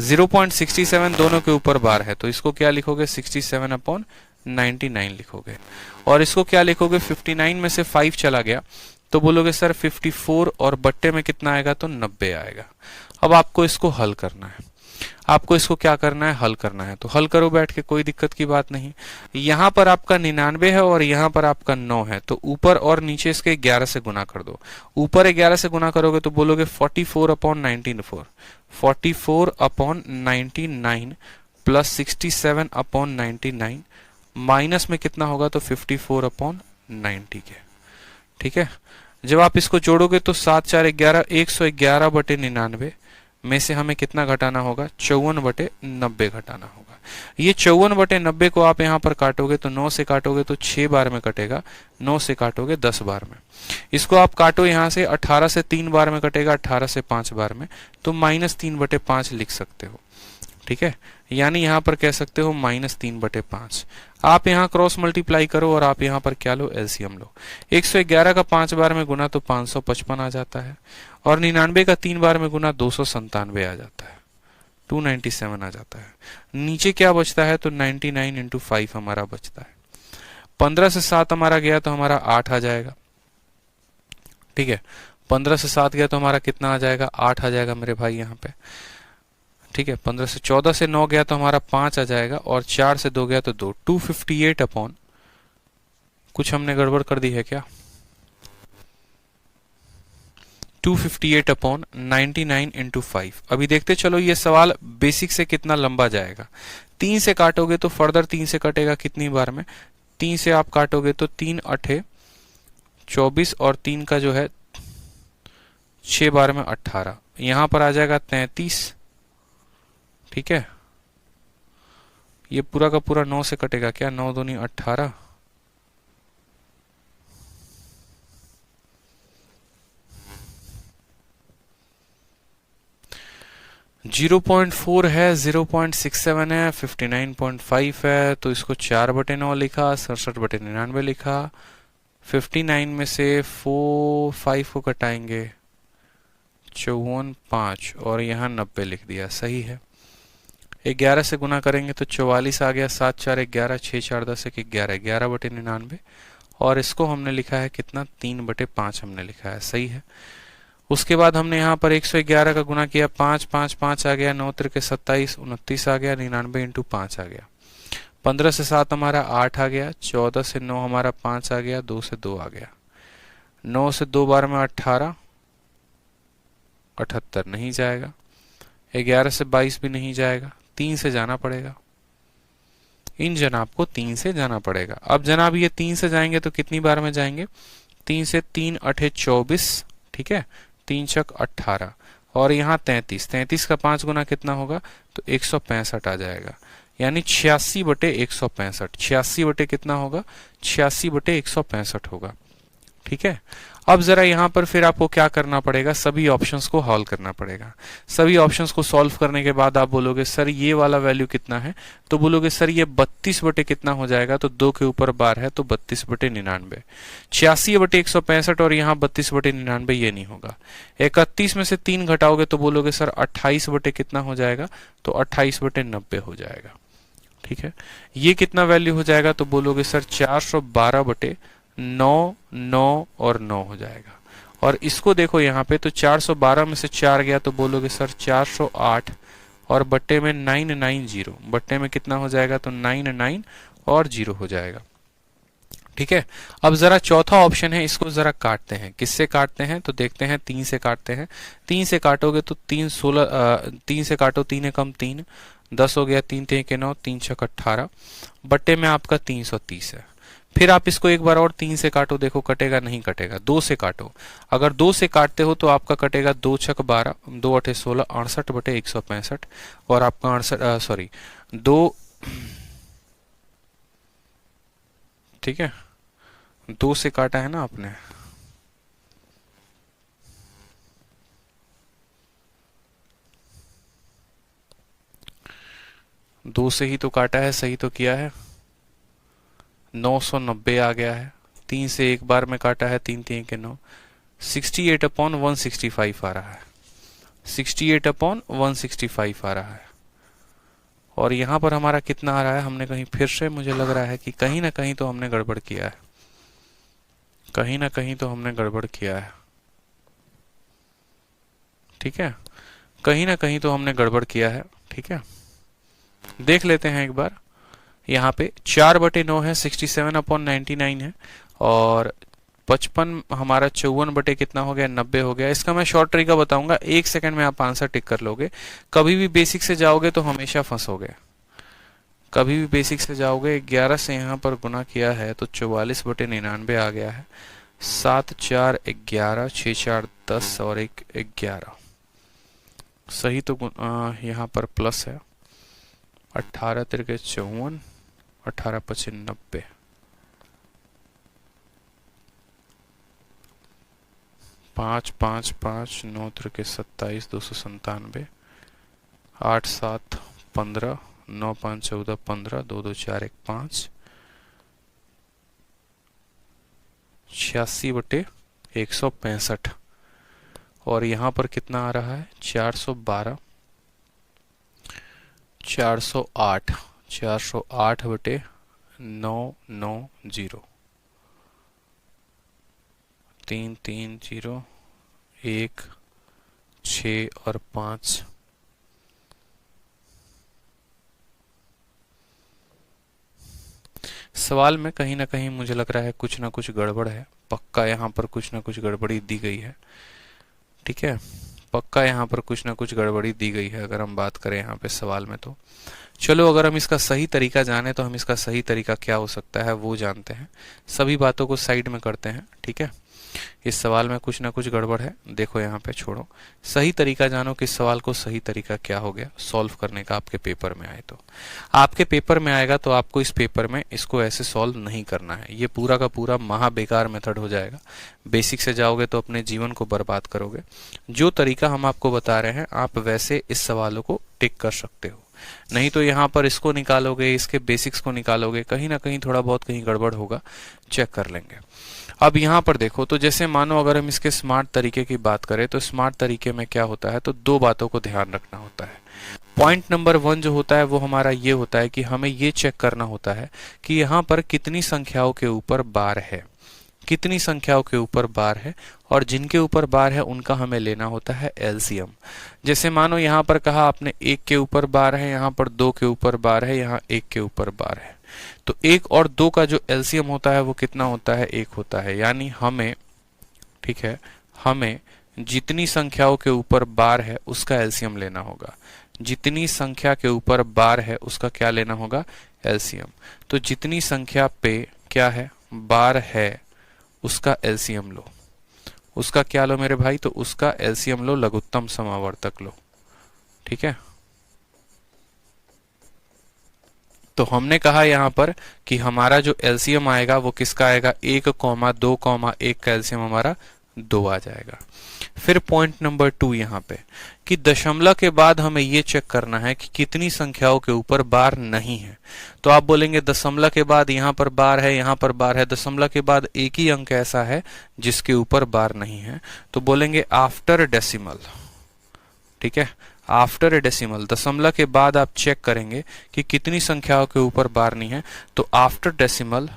0.67 दोनों के ऊपर बार है, तो इसको क्या लिखोगे, 67/99 लिखोगे। और इसको क्या लिखोगे, 59 में से 5 चला गया तो बोलोगे सर 54 और बट्टे में कितना आएगा, तो 90 आएगा। अब आपको इसको हल करना है। आपको इसको क्या करना है, हल करना है। तो हल करो बैठ के, कोई दिक्कत की बात नहीं। यहां पर आपका 99 है और यहां पर आपका 9 है, तो ऊपर और नीचे इसके 11 से गुना कर दो। ऊपर 11 से गुना करोगे तो बोलोगे 44/99 44/99 प्लस 67/99 माइनस में कितना होगा, तो 54/90 के। ठीक है, जब आप इसको जोड़ोगे तो 7 4 11 111/99 में से हमें कितना घटाना होगा, 54/90 घटाना होगा। ये 54/90 को आप यहाँ पर काटोगे तो 9 से काटोगे तो 6 बार में कटेगा, 9 से काटोगे 10 बार में। इसको आप काटो यहाँ से, 18 से 3 बार में कटेगा, 18 से 5 बार में, तो -3/5 लिख सकते हो। ठीक है, यानी यहां पर कह सकते हो -3/5। आप यहां क्रॉस मल्टीप्लाई करो और आप यहां पर क्या लो, एलसीएम लो। 111 का 5 बार में गुना तो 555 आ जाता है और 99 का 3 बार में गुना 297 आ जाता है, 297 आ जाता है। नीचे क्या बचता है, तो 99 × 5 हमारा बचता है। 15 से 7 हमारा गया तो हमारा 8 आ जाएगा। ठीक है, 15 से 7 गया तो हमारा कितना आ जाएगा, 8 आ जाएगा मेरे भाई यहाँ पे। ठीक है, 15 से 14 से 9 गया तो हमारा 5 आ जाएगा और 4 से 2 गया तो 2। 258 कुछ हमने गड़बड़ कर दी है क्या, 258/99 × 5। अभी देखते चलो ये सवाल बेसिक से कितना लंबा जाएगा। 3 से काटोगे तो फर्दर 3 से कटेगा कितनी बार में, 3 से आप काटोगे तो 3 8 24 और 3 का जो है 6 बार में 18, यहां पर आ जाएगा 33। ठीक है, ये पूरा का पूरा 9 से कटेगा क्या, 9 दूनी 18, 0.4 है, 0.67 है, 59.5 है, तो इसको 4/9 लिखा, 67/99 लिखा। 59 में से 5 को कटाएंगे, 54 5, और यहाँ 90 लिख दिया, सही है। 11 से गुना करेंगे तो 44 आ गया, 7 4 11, 6 4 10 1 11, 11/99, और इसको हमने लिखा है कितना, 3/5 हमने लिखा है, सही है। उसके बाद हमने यहाँ पर 111 का गुना किया, 5 5 5 आ गया, 9 3 27, 29 आ गया, 99 इंटू 5 आ गया। 15 से 7 हमारा 8 आ गया, 14 से 9 हमारा 5 आ गया, 2 से 2 आ गया, 9 से 2 बार में 18, 78 नहीं जाएगा, 11 से 22 भी नहीं जाएगा, 3 से जाना पड़ेगा, इन जनाब को 3 से जाना पड़ेगा। अब जनाब ये 3 से जाएंगे तो कितनी बार में जाएंगे, 3 से 3 8 24, ठीक है, 3 छक 18, और यहाँ 33, 33 का 5 गुना कितना होगा, तो 165 आ जाएगा, यानी 86/165, 86 कितना होगा, 86/165 होगा। ठीक है, अब जरा यहाँ पर फिर आपको क्या करना पड़ेगा, सभी ऑप्शंस को हॉल करना पड़ेगा। सभी ऑप्शंस को सॉल्व करने के बाद आप बोलोगे सर ये वाला वैल्यू कितना है, तो बोलोगे सर ये 32 कितना हो जाएगा, तो 2 के ऊपर बार है तो 32/99, 86/165, और यहाँ 32/99 ये नहीं होगा। 31 में से 3 घटाओगे तो बोलोगे सर 28 कितना हो जाएगा, तो 28/90 हो जाएगा। ठीक है, ये कितना वैल्यू हो जाएगा, तो बोलोगे सर 412/9 9 और 9 हो जाएगा। और इसको देखो यहाँ पे, तो 412 में से 4 गया तो बोलोगे सर 408, और बट्टे में 990, बट्टे में कितना हो जाएगा, तो 99 और 0 हो जाएगा। ठीक है, अब जरा चौथा ऑप्शन है, इसको जरा काटते हैं। किससे काटते हैं, तो देखते हैं, 3 से काटते हैं। 3 से काटोगे तो 3 16, 3 से काटो, 3 एकम 3, 10 हो गया, 3 3 के 9, 3 6 18, बट्टे में आपका 330 है। फिर आप इसको एक बार और 3 से काटो, देखो कटेगा नहीं कटेगा। 2 से काटो, अगर 2 से काटते हो तो आपका कटेगा 2 छक 12, 2 8 16, 68/165, और आपका 2, ठीक है, 2 से काटा है ना आपने, दो से ही तो काटा है, सही तो किया है, 990 आ गया है। 3 से एक बार में काटा है, 3 3 के 9, 68/165 आ रहा है, 68/165 आ रहा है। और यहां पर हमारा कितना आ रहा है, हमने कहीं फिर से, मुझे लग रहा है कि कहीं ना कहीं तो हमने गड़बड़ किया है, कहीं ना कहीं तो हमने गड़बड़ किया है। ठीक है, कहीं ना कहीं तो हमने गड़बड़ किया है। ठीक है, देख लेते हैं एक बार। यहाँ पे 4/9 है, 67/99 है, और 55 हमारा 54 कितना हो गया, 90 हो गया। इसका मैं शॉर्ट तरीका बताऊंगा, 1 सेकंड में आप आंसर टिक कर लोगे। कभी भी बेसिक से जाओगे तो हमेशा फंसोगे, कभी भी बेसिक से जाओगे। 11 से यहाँ पर गुना किया है तो 44/99 आ गया है, 7 4 11, 6 4 10 और 1 11, सही तो यहाँ पर प्लस है। 18 3 54, 18 5 90, 5 5 5, 9 3 27, 297, 8 7 15, 9 5 14 15, 2 2 4 1 5, 86/165, और यहाँ पर कितना आ रहा है, 412, 408, 408/990, 3 3 0 1 6 और 5, सवाल में कहीं ना कहीं मुझे लग रहा है कुछ ना कुछ गड़बड़ है, पक्का यहाँ पर कुछ ना कुछ गड़बड़ी दी गई है। ठीक है, पक्का यहाँ पर कुछ ना कुछ गड़बड़ी दी गई है, अगर हम बात करें यहाँ पे सवाल में। तो चलो, अगर हम इसका सही तरीका जाने तो हम इसका सही तरीका क्या हो सकता है वो जानते हैं। सभी बातों को साइड में करते हैं। ठीक है, इस सवाल में कुछ ना कुछ गड़बड़ है। देखो यहाँ पे, छोड़ो, सही तरीका जानो कि इस सवाल को सही तरीका क्या हो गया सॉल्व करने का। आपके पेपर में आए तो आपके पेपर में आएगा तो आपको इस पेपर में इसको ऐसे सॉल्व नहीं करना है। ये पूरा का पूरा महा बेकार मेथड हो जाएगा। बेसिक से जाओगे तो अपने जीवन को बर्बाद करोगे। जो तरीका हम आपको बता रहे हैं आप वैसे इस सवालों को टिक कर सकते हो, नहीं तो यहाँ पर इसको निकालोगे, इसके बेसिक्स को निकालोगे, कहीं ना कहीं थोड़ा बहुत कहीं गड़बड़ होगा, चेक कर लेंगे। अब यहाँ पर देखो, तो जैसे मानो अगर हम इसके स्मार्ट तरीके की बात करें तो स्मार्ट तरीके में क्या होता है, तो दो बातों को ध्यान रखना होता है। पॉइंट नंबर 1 जो होता है वो हमारा ये होता है कि हमें ये चेक करना होता है कि यहाँ पर कितनी संख्याओं के ऊपर बार है, कितनी संख्याओं के ऊपर बार है, और जिनके ऊपर बार है उनका हमें लेना होता है एलसीएम। जैसे मानो यहाँ पर कहा आपने 1 के ऊपर बार है, यहाँ पर 2 के ऊपर बार है, यहाँ 1 के ऊपर बार है, तो 1 और 2 का जो एलसीएम होता है वो कितना होता है, 1 होता है। यानी हमें, ठीक है, हमें जितनी संख्याओं के ऊपर बार है उसका एलसीएम लेना होगा। जितनी संख्या के ऊपर बार है उसका क्या लेना होगा, एलसीएम। तो जितनी संख्या पे क्या है, बार है, उसका एलसीएम लो। उसका क्या लो मेरे भाई, तो उसका एलसीएम लो, लघुत्तम समावर्तक लो। ठीक है, तो हमने कहा यहां पर कि हमारा जो एलसीएम आएगा वो किसका आएगा, 1,2,1 का एलसीएम हमारा 2 आ जाएगा। फिर पॉइंट नंबर 2 यहाँ पे कि दशमलव के बाद हमें ये चेक करना है कि कितनी संख्याओं के ऊपर बार नहीं है। तो आप बोलेंगे दशमलव के बाद यहाँ पर बार है, यहाँ पर बार है, दशमलव के बाद एक ही अंक ऐसा है जिसके ऊपर बार नहीं है, तो बोलेंगे आफ्टर डेसिमल। ठीक है, आफ्टर ए डेसिमल, दशमलव के बाद आप चेक करेंगे कि कितनी संख्याओं के ऊपर बार नहीं है, तो after decimal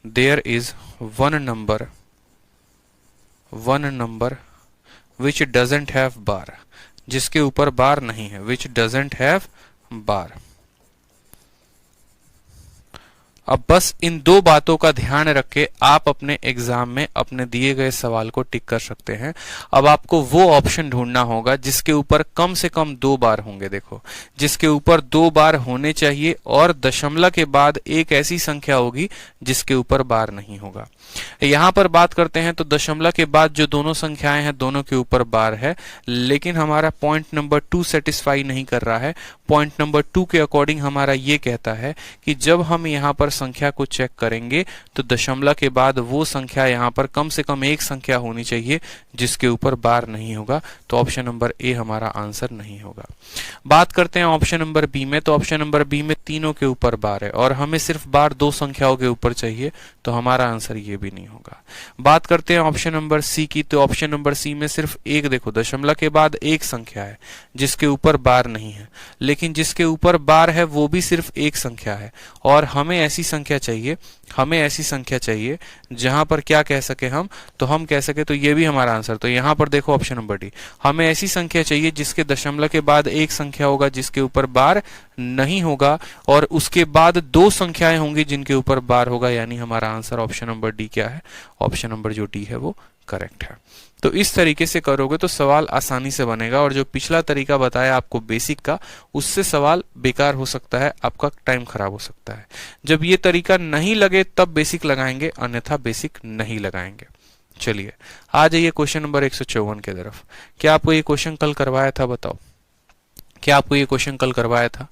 there is one number which doesn't have bar, जिसके ऊपर बार नहीं है, विच डजेंट हैव बार। अब बस इन दो बातों का ध्यान रख के आप अपने एग्जाम में अपने दिए गए सवाल को टिक कर सकते हैं। अब आपको वो ऑप्शन ढूंढना होगा जिसके ऊपर कम से कम 2 बार होंगे। देखो, जिसके ऊपर 2 बार होने चाहिए और दशमलव के बाद एक ऐसी संख्या होगी जिसके ऊपर बार नहीं होगा। यहां पर बात करते हैं तो दशमलव के बाद जो दोनों संख्याएं हैं दोनों के ऊपर बार है, लेकिन हमारा पॉइंट नंबर 2 सेटिस्फाई नहीं कर रहा है। पॉइंट नंबर 2 के अकॉर्डिंग हमारा ये कहता है कि जब हम यहां पर संख्या को चेक करेंगे तो दशमलव के बाद वो संख्या यहां पर कम से कम एक संख्या होनी चाहिए जिसके ऊपर बार नहीं होगा। तो ऑप्शन नंबर ए हमारा आंसर नहीं होगा। बात करते हैं ऑप्शन नंबर बी में, तो ऑप्शन नंबर बी में तीनों के ऊपर बार है और हमें सिर्फ बार 2 संख्याओं के ऊपर चाहिए, तो हमारा आंसर ये भी नहीं होगा। बात करते हैं ऑप्शन नंबर सी की, तो ऑप्शन नंबर सी में सिर्फ एक, देखो दशमलव के बाद एक संख्या है जिसके ऊपर बार नहीं है, लेकिन जिसके ऊपर बार है वो भी सिर्फ एक संख्या है, और हमें ऐसी संख्या चाहिए, हमें ऐसी संख्या चाहिए जहां पर क्या कह सके हम, तो हम कह सके, तो ये भी हमारा आंसर। तो यहां पर देखो ऑप्शन नंबर डी, हमें ऐसी संख्या चाहिए जिसके दशमलव के बाद एक संख्या होगा जिसके ऊपर बार नहीं होगा, और उसके बाद 2 संख्याएं होंगी जिनके ऊपर बार होगा, यानी हमारा आंसर ऑप्शन नंबर डी क्या है, ऑप्शन नंबर जो डी है वो करेक्ट है। तो इस तरीके से करोगे तो सवाल आसानी से बनेगा, और जो पिछला तरीका बताया आपको बेसिक का, उससे सवाल बेकार हो सकता है, आपका टाइम खराब हो सकता है। जब ये तरीका नहीं लगे तब बेसिक लगाएंगे, अन्यथा बेसिक नहीं लगाएंगे। चलिए आ जाइए क्वेश्चन नंबर 154 की तरफ। क्या आपको ये क्वेश्चन कल करवाया था, बताओ, क्या आपको ये क्वेश्चन कल करवाया था?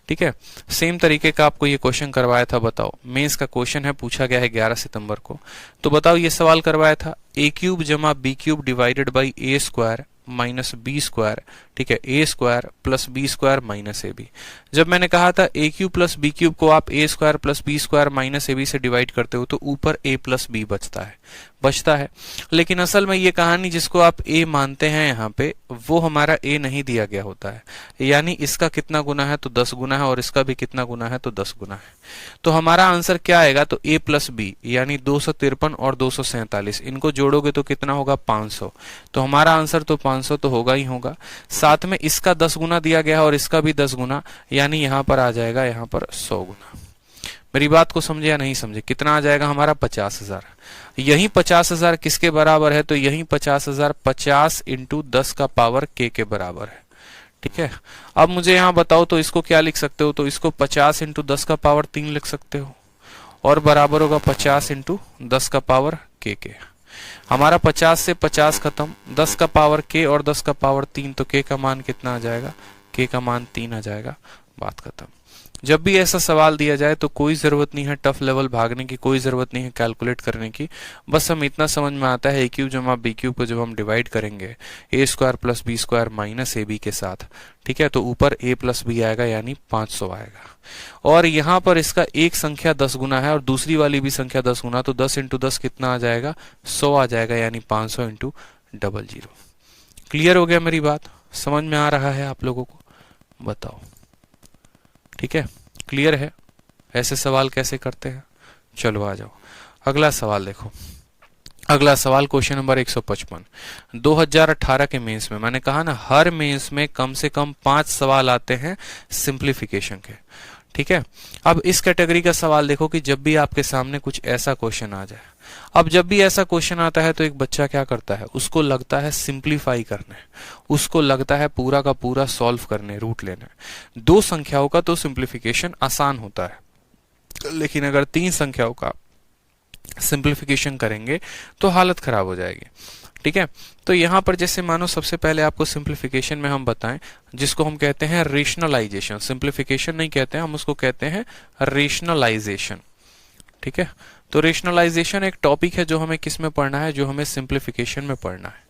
ठीक है, सेम तरीके का आपको ये क्वेश्चन करवाया था, बताओ। मेंस का क्वेश्चन है, पूछा गया है 11 सितंबर को। तो बताओ ये सवाल करवाया था, a क्यूब जमा b cube divided by a square minus B square, ठीक है, A square plus B square minus A B. जब मैंने कहा था A cube plus B cube को आप A square plus B square minus A B से डिवाइड करते हो तो ऊपर ए प्लस बी बचता है, लेकिन असल में ये कहानी जिसको आप ए मानते हैं यहाँ पे, वो हमारा ए नहीं दिया गया होता है। यानी इसका कितना गुना है, तो 10 गुना है, और इसका भी कितना गुना है, तो 10 गुना है। तो हमारा आंसर क्या आएगा, तो ए प्लस बी यानी 253 और 247, इनको जोड़ोगे तो कितना होगा, 500। तो हमारा आंसर तो 500 तो होगा ही होगा। साथ में इसका 10 गुना दिया गया है और इसका भी 10 गुना, यानी यहां पर आ जाएगा यहाँ पर 100 गुना। मेरी बात को समझे या नहीं समझे? कितना आ जाएगा हमारा, 50,000। यही 50,000 किसके बराबर है, तो यही 50,000 50 इंटू 10 का पावर के बराबर है। ठीक है, अब मुझे यहां बताओ तो इसको क्या लिख सकते हो, तो इसको 50 इंटू 10 का पावर 3 लिख सकते हो, और बराबर होगा 50 इंटू 10 का पावर के। हमारा 50 से 50 खत्म, 10 का पावर k और 10 का पावर 3, तो k का मान कितना आ जाएगा, k का मान 3 आ जाएगा, बात खत्म। जब भी ऐसा सवाल दिया जाए तो कोई ज़रूरत नहीं है टफ लेवल भागने की, कोई ज़रूरत नहीं है कैलकुलेट करने की, बस हम इतना समझ में आता है ए क्यूब जमा बी क्यूब को जब हम डिवाइड करेंगे A square plus B square minus A B के साथ, ठीक है, तो ऊपर a प्लस बी आएगा यानी 500 आएगा। और यहाँ पर इसका एक संख्या 10 गुना है और दूसरी वाली भी संख्या 10 गुना, तो 10 इंटू 10 कितना आ जाएगा, 100 आ जाएगा, यानी 500 इंटू 00। क्लियर हो गया मेरी बात, समझ में आ रहा है आप लोगों को, बताओ, ठीक है, क्लियर है। ऐसे सवाल कैसे करते हैं, चलो आ जाओ अगला सवाल देखो। अगला सवाल क्वेश्चन नंबर 155, 2018 के मेंस में, मैंने कहा ना हर मेंस में कम से कम 5 सवाल आते हैं सिंप्लीफिकेशन के, ठीक है। अब इस कैटेगरी का सवाल देखो कि जब भी आपके सामने कुछ ऐसा क्वेश्चन आ जाए, अब जब भी ऐसा क्वेश्चन आता है तो एक बच्चा क्या करता है, उसको लगता है सिंप्लीफाई करने, उसको लगता है पूरा का पूरा सॉल्व करने, रूट लेने। 2 संख्याओं का तो सिंप्लीफिकेशन आसान होता है, लेकिन अगर 3 संख्याओं का सिंप्लीफिकेशन करेंगे तो हालत खराब हो जाएगी, ठीक है। तो यहां पर जैसे मानो सबसे पहले आपको सिंप्लीफिकेशन में हम बताएं, जिसको हम कहते हैं रेशनलाइजेशन, सिंप्लीफिकेशन नहीं कहते हैं हम, उसको कहते हैं रेशनलाइजेशन, ठीक है। तो रेशनलाइजेशन एक टॉपिक है जो हमें किस में पढ़ना है, जो हमें सिंप्लीफिकेशन में पढ़ना है।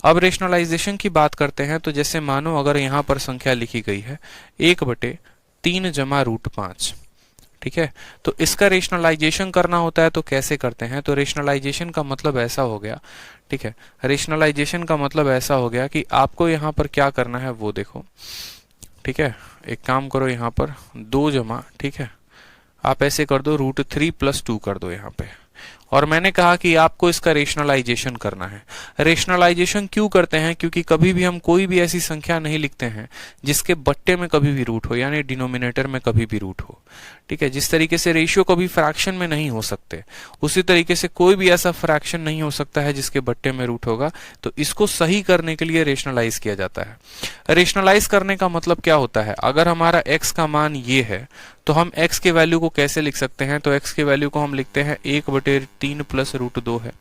अब रेशनलाइजेशन की बात करते हैं, तो जैसे मानो अगर यहां पर संख्या लिखी गई है 1/3 जमा रूट 5, ठीक है, तो इसका रेशनलाइजेशन करना होता है तो कैसे करते हैं, तो रेशनलाइजेशन का मतलब ऐसा हो गया, ठीक है, रेशनलाइजेशन का मतलब ऐसा हो गया कि आपको यहां पर क्या करना है वो देखो, ठीक है। एक काम करो, यहां पर 2 जमा, ठीक है, आप ऐसे कर दो √3 + 2 कर दो यहां पे, और मैंने कहा कि आपको इसका रेशनलाइजेशन करना है। रेशनलाइजेशन क्यों करते हैं, क्योंकि कभी भी हम कोई भी ऐसी संख्या नहीं लिखते हैं जिसके बट्टे में कभी भी रूट हो, यानी डिनोमिनेटर में कभी भी रूट हो, ठीक है। जिस तरीके से रेशियो कभी फ्रैक्शन में नहीं हो सकते, उसी तरीके से कोई भी ऐसा फ्रैक्शन नहीं हो सकता है जिसके बट्टे में रूट होगा, तो इसको सही करने के लिए रेशनलाइज किया जाता है। रेशनलाइज करने का मतलब क्या होता है, अगर हमारा x का मान ये है तो हम x के वैल्यू को कैसे लिख सकते हैं, तो x के वैल्यू को हम लिखते हैं 1/3 + √2 है,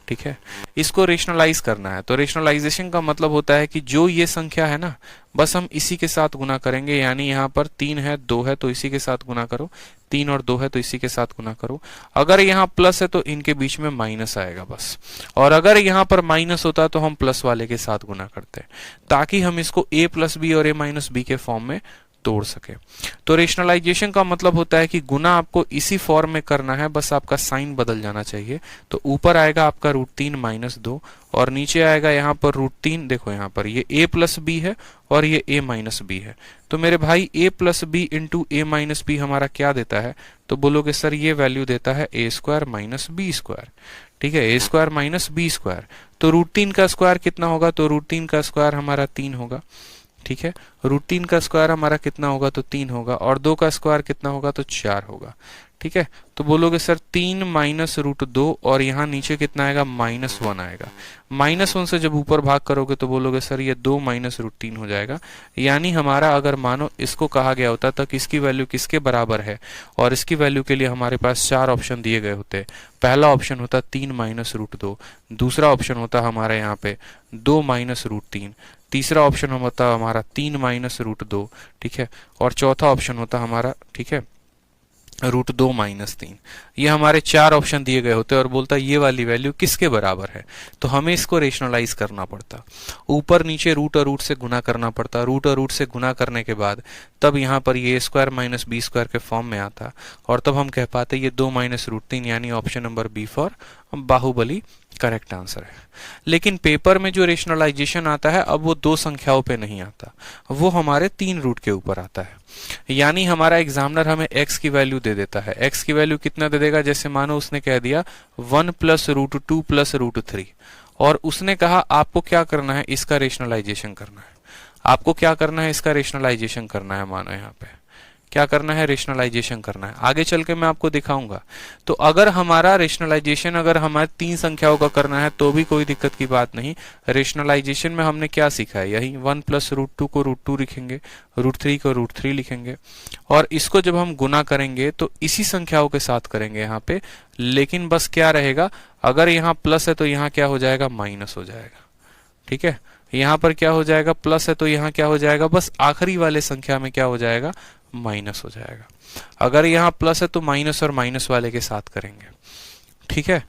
ठीक है। इसको रेशनलाइज करना है, तो रेशनलाइजेशन का मतलब होता है कि जो ये संख्या है ना, बस हम इसी के साथ गुना करेंगे, यानी यहाँ पर 3 है 2 है तो इसी के साथ गुना करो, 3 और 2 है तो इसी के साथ गुना करो। अगर यहाँ प्लस है तो इनके बीच में माइनस आएगा बस, और अगर यहाँ पर माइनस होता तो हम प्लस वाले के साथ गुना करते, ताकि हम इसको a + b और a - b के फॉर्म में तोड़ सके। तो रेशनलाइजेशन का मतलब होता है कि गुना आपको इसी फॉर्म में करना है, बस आपका साइन बदल जाना चाहिए। तो ऊपर आएगा आपका √3 - 2 और नीचे आएगा यहाँ पर √3, देखो यहाँ पर ये a + b है और ये a - b है, तो मेरे भाई a + b into a - b हमारा क्या देता है, तो बोलोगे सर ये वैल्यू देता है a² - b², ठीक है, a² - b²। तो √3 का स्क्वायर कितना होगा, तो √3 का स्क्वायर हमारा 3 होगा, ठीक है। √3 का स्क्वायर हमारा कितना होगा, तो 3 होगा, और 2 का स्क्वायर कितना होगा, तो 4 होगा, ठीक है। तो बोलोगे सर 3 - √2 और यहाँ नीचे कितना आएगा, -1 आएगा। -1 से जब ऊपर भाग करोगे तो बोलोगे सर ये 2 - √3 हो जाएगा, यानी हमारा अगर मानो इसको कहा गया होता तक इसकी वैल्यू किसके बराबर है, और इसकी वैल्यू के लिए हमारे पास 4 ऑप्शन दिए गए होते। पहला ऑप्शन होता 3 - √2, दूसरा ऑप्शन होता हमारे यहाँ पे 2 - √3, तीसरा ऑप्शन होता हमारा 3 - √2, ठीक है, और चौथा ऑप्शन होता हमारा, ठीक है, √2 - 3। ये हमारे 4 ऑप्शन दिए गए होते और बोलता ये वाली वैल्यू किसके बराबर है, तो हमें इसको रेशनलाइज करना पड़ता, ऊपर नीचे रूट और रूट से गुना करना पड़ता, रूट और रूट से गुना करने के बाद तब यहाँ पर ये a² - b² के फॉर्म में आता, और तब हम कह पाते ये 2 - √3, यानी option number B for Baahubali correct answer है। लेकिन पेपर में जो रेशनलाइजेशन आता है अब वो 2 संख्याओं पे नहीं आता, वो हमारे 3 रूट के ऊपर आता है। यानी हमारा एग्जामिनर हमें x की वैल्यू दे देता है, x की वैल्यू कितना दे देगा, जैसे मानो उसने कह दिया 1 + √2 + √3, और उसने कहा आपको क्या करना है, इसका रेशनलाइजेशन करना है। आपको क्या करना है, इसका रेशनलाइजेशन करना है। मानो यहाँ पे क्या करना है, रेशनलाइजेशन करना है। आगे चल के मैं आपको दिखाऊंगा। तो अगर हमारा रेशनलाइजेशन अगर हमारे 3 संख्याओं का करना है तो भी कोई दिक्कत की बात नहीं। रेशनलाइजेशन में हमने क्या सीखा है, यही 1 + √2 को √2 लिखेंगे, √3 को √3 लिखेंगे, और इसको जब हम गुना करेंगे तो इसी संख्याओं के साथ करेंगे यहाँ पे। लेकिन बस क्या रहेगा, अगर यहाँ प्लस है तो यहाँ क्या हो जाएगा, माइनस हो जाएगा। ठीक है, यहाँ पर क्या हो जाएगा, प्लस है तो यहाँ क्या हो जाएगा, बस आखिरी वाले संख्या में क्या हो जाएगा, माइनस हो जाएगा। अगर यहाँ प्लस है तो माइनस और माइनस वाले के साथ करेंगे। ठीक है,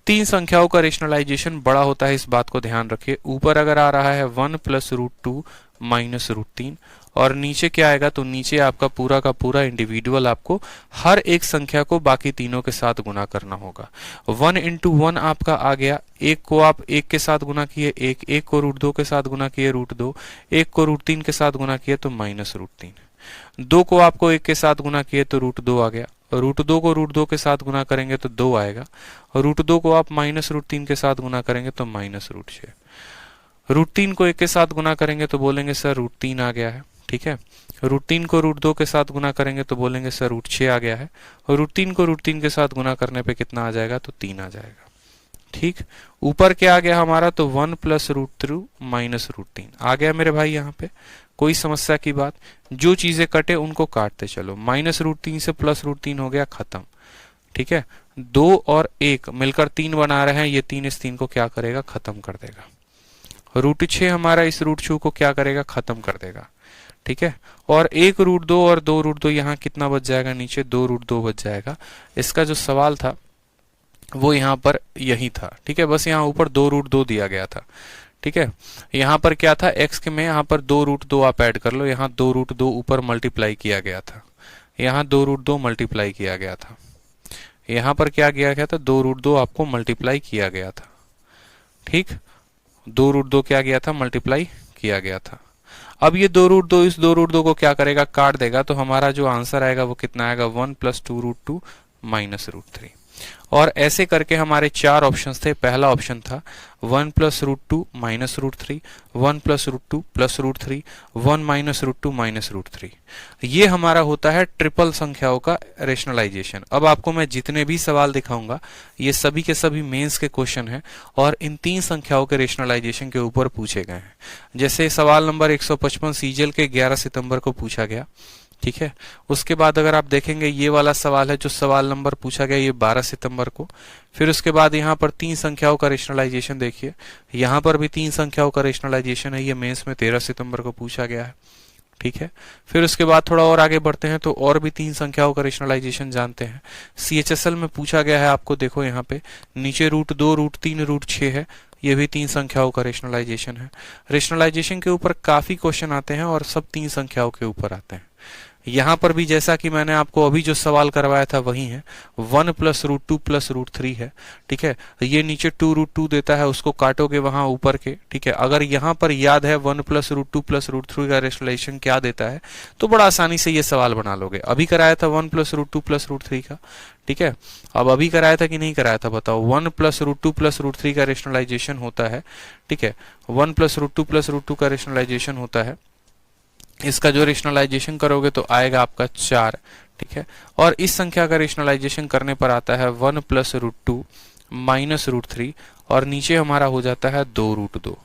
3 संख्याओं का रेशनलाइजेशन बड़ा होता है, इस बात को ध्यान रखिए। ऊपर अगर आ रहा है 1 + √2 - √3, और नीचे क्या आएगा, तो नीचे आपका पूरा का पूरा इंडिविजुअल आपको हर एक संख्या को बाकी तीनों के साथ गुना करना होगा। 1 × 1 आपका आ गया, एक को आप 1 के साथ गुना किए, एक को √2 के साथ गुना किए, √2, एक को √3 के साथ गुना किए तो -√3, 2 को आपको 1 के साथ गुना किए तो √2 आ गया, √2 को √2 के साथ गुना करेंगे तो 2 आएगा, और √2 को आप -√3 के साथ गुना करेंगे तो -√6, √3 को 1 के साथ गुना करेंगे तो बोलेंगे सर √3 आ गया है। ठीक है, √3 को √2 के साथ गुना करेंगे तो बोलेंगे सर √6 आ गया है, और √3 को √3 के साथ गुना करने पे कितना आ जाएगा, तो 3 आ जाएगा। ठीक, ऊपर क्या आ गया हमारा, तो 1 + √2 - √3 आ गया मेरे भाई। यहाँ पे कोई समस्या की बात, जो चीजें कटे उनको काटते चलो। -√3 से +√3 हो गया, खत्म। ठीक है, 2 और 1 मिलकर 3 बना रहे हैं, ये 3 इस 3 को क्या करेगा, खत्म कर देगा। √6 हमारा इस √6 को क्या करेगा, खत्म कर देगा। ठीक है, और 1 √2 और 2 √2 यहाँ कितना बच जाएगा, नीचे 2 √2 बच जाएगा। इसका जो सवाल था वो यहाँ पर यही था। ठीक है, बस यहाँ ऊपर 2 √2 दिया गया था। ठीक है, यहाँ पर क्या था, x के में यहाँ पर 2 √2 आप ऐड कर लो, यहाँ 2 √2 ऊपर मल्टीप्लाई किया गया था, यहाँ 2 √2 मल्टीप्लाई किया गया था, यहाँ पर क्या किया गया था, 2 √2 आपको मल्टीप्लाई किया गया था। ठीक, 2 √2 क्या गया था, मल्टीप्लाई किया गया था। अब ये 2 √2 इस 2 √2 को क्या करेगा, काट देगा, तो हमारा जो आंसर आएगा वो कितना आएगा, 1 + 2 √2 - √3। और ऐसे करके हमारे 4 ऑप्शंस थे। पहला ऑप्शन था 1 + √2 - √3, 1 + √2 + √3, 1 - √2 - √3। ये हमारा होता है ट्रिपल संख्याओं का रेशनलाइजेशन। अब आपको मैं जितने भी सवाल दिखाऊंगा ये सभी के सभी मेंस के क्वेश्चन हैं और इन 3 संख्याओं के रेशनलाइजेशन के ऊपर पूछे गए हैं। जैसे सवाल नंबर 155 सीजीएल के 11 सितंबर को पूछा गया। ठीक है, उसके बाद अगर आप देखेंगे ये वाला सवाल है जो सवाल नंबर पूछा गया, ये 12 सितंबर को। फिर उसके बाद यहाँ पर 3 संख्याओं का रेशनलाइजेशन देखिए, यहाँ पर भी 3 संख्याओं का रेशनलाइजेशन है, ये मेंस में 13 सितंबर को पूछा गया है। ठीक है, फिर उसके बाद थोड़ा और आगे बढ़ते हैं तो और भी 3 संख्याओं का रेशनलाइजेशन जानते हैं। CHSL में पूछा गया है, आपको देखो यहाँ पे नीचे √2, √3, √6 है, ये भी 3 संख्याओं का रेशनलाइजेशन है। रेशनलाइजेशन के ऊपर काफी क्वेश्चन आते हैं और सब 3 संख्याओं के ऊपर आते हैं। यहाँ पर भी जैसा कि मैंने आपको अभी जो सवाल करवाया था वही है, 1 + √2 + √3 है। ठीक है, ये नीचे 2 √2 देता है, उसको काटोगे वहां ऊपर के। ठीक है, अगर यहाँ पर याद है 1 + √2 + √3 का रेशनलाइजेशन क्या देता है तो बड़ा आसानी से ये सवाल बना लोगे। अभी कराया था 1 + √2 + √3 का। ठीक है, अब अभी कराया था कि नहीं कराया था बताओ। 1 + √2 + √3 का रेशनलाइजेशन होता है। ठीक है, 1 + √2 + √2 का रेशनलाइजेशन होता है, इसका जो रेशनलाइजेशन करोगे तो आएगा आपका 4। ठीक है, और इस संख्या का रेशनलाइजेशन करने पर आता है 1 + √2 - √3 और नीचे हमारा हो जाता है 2 √2।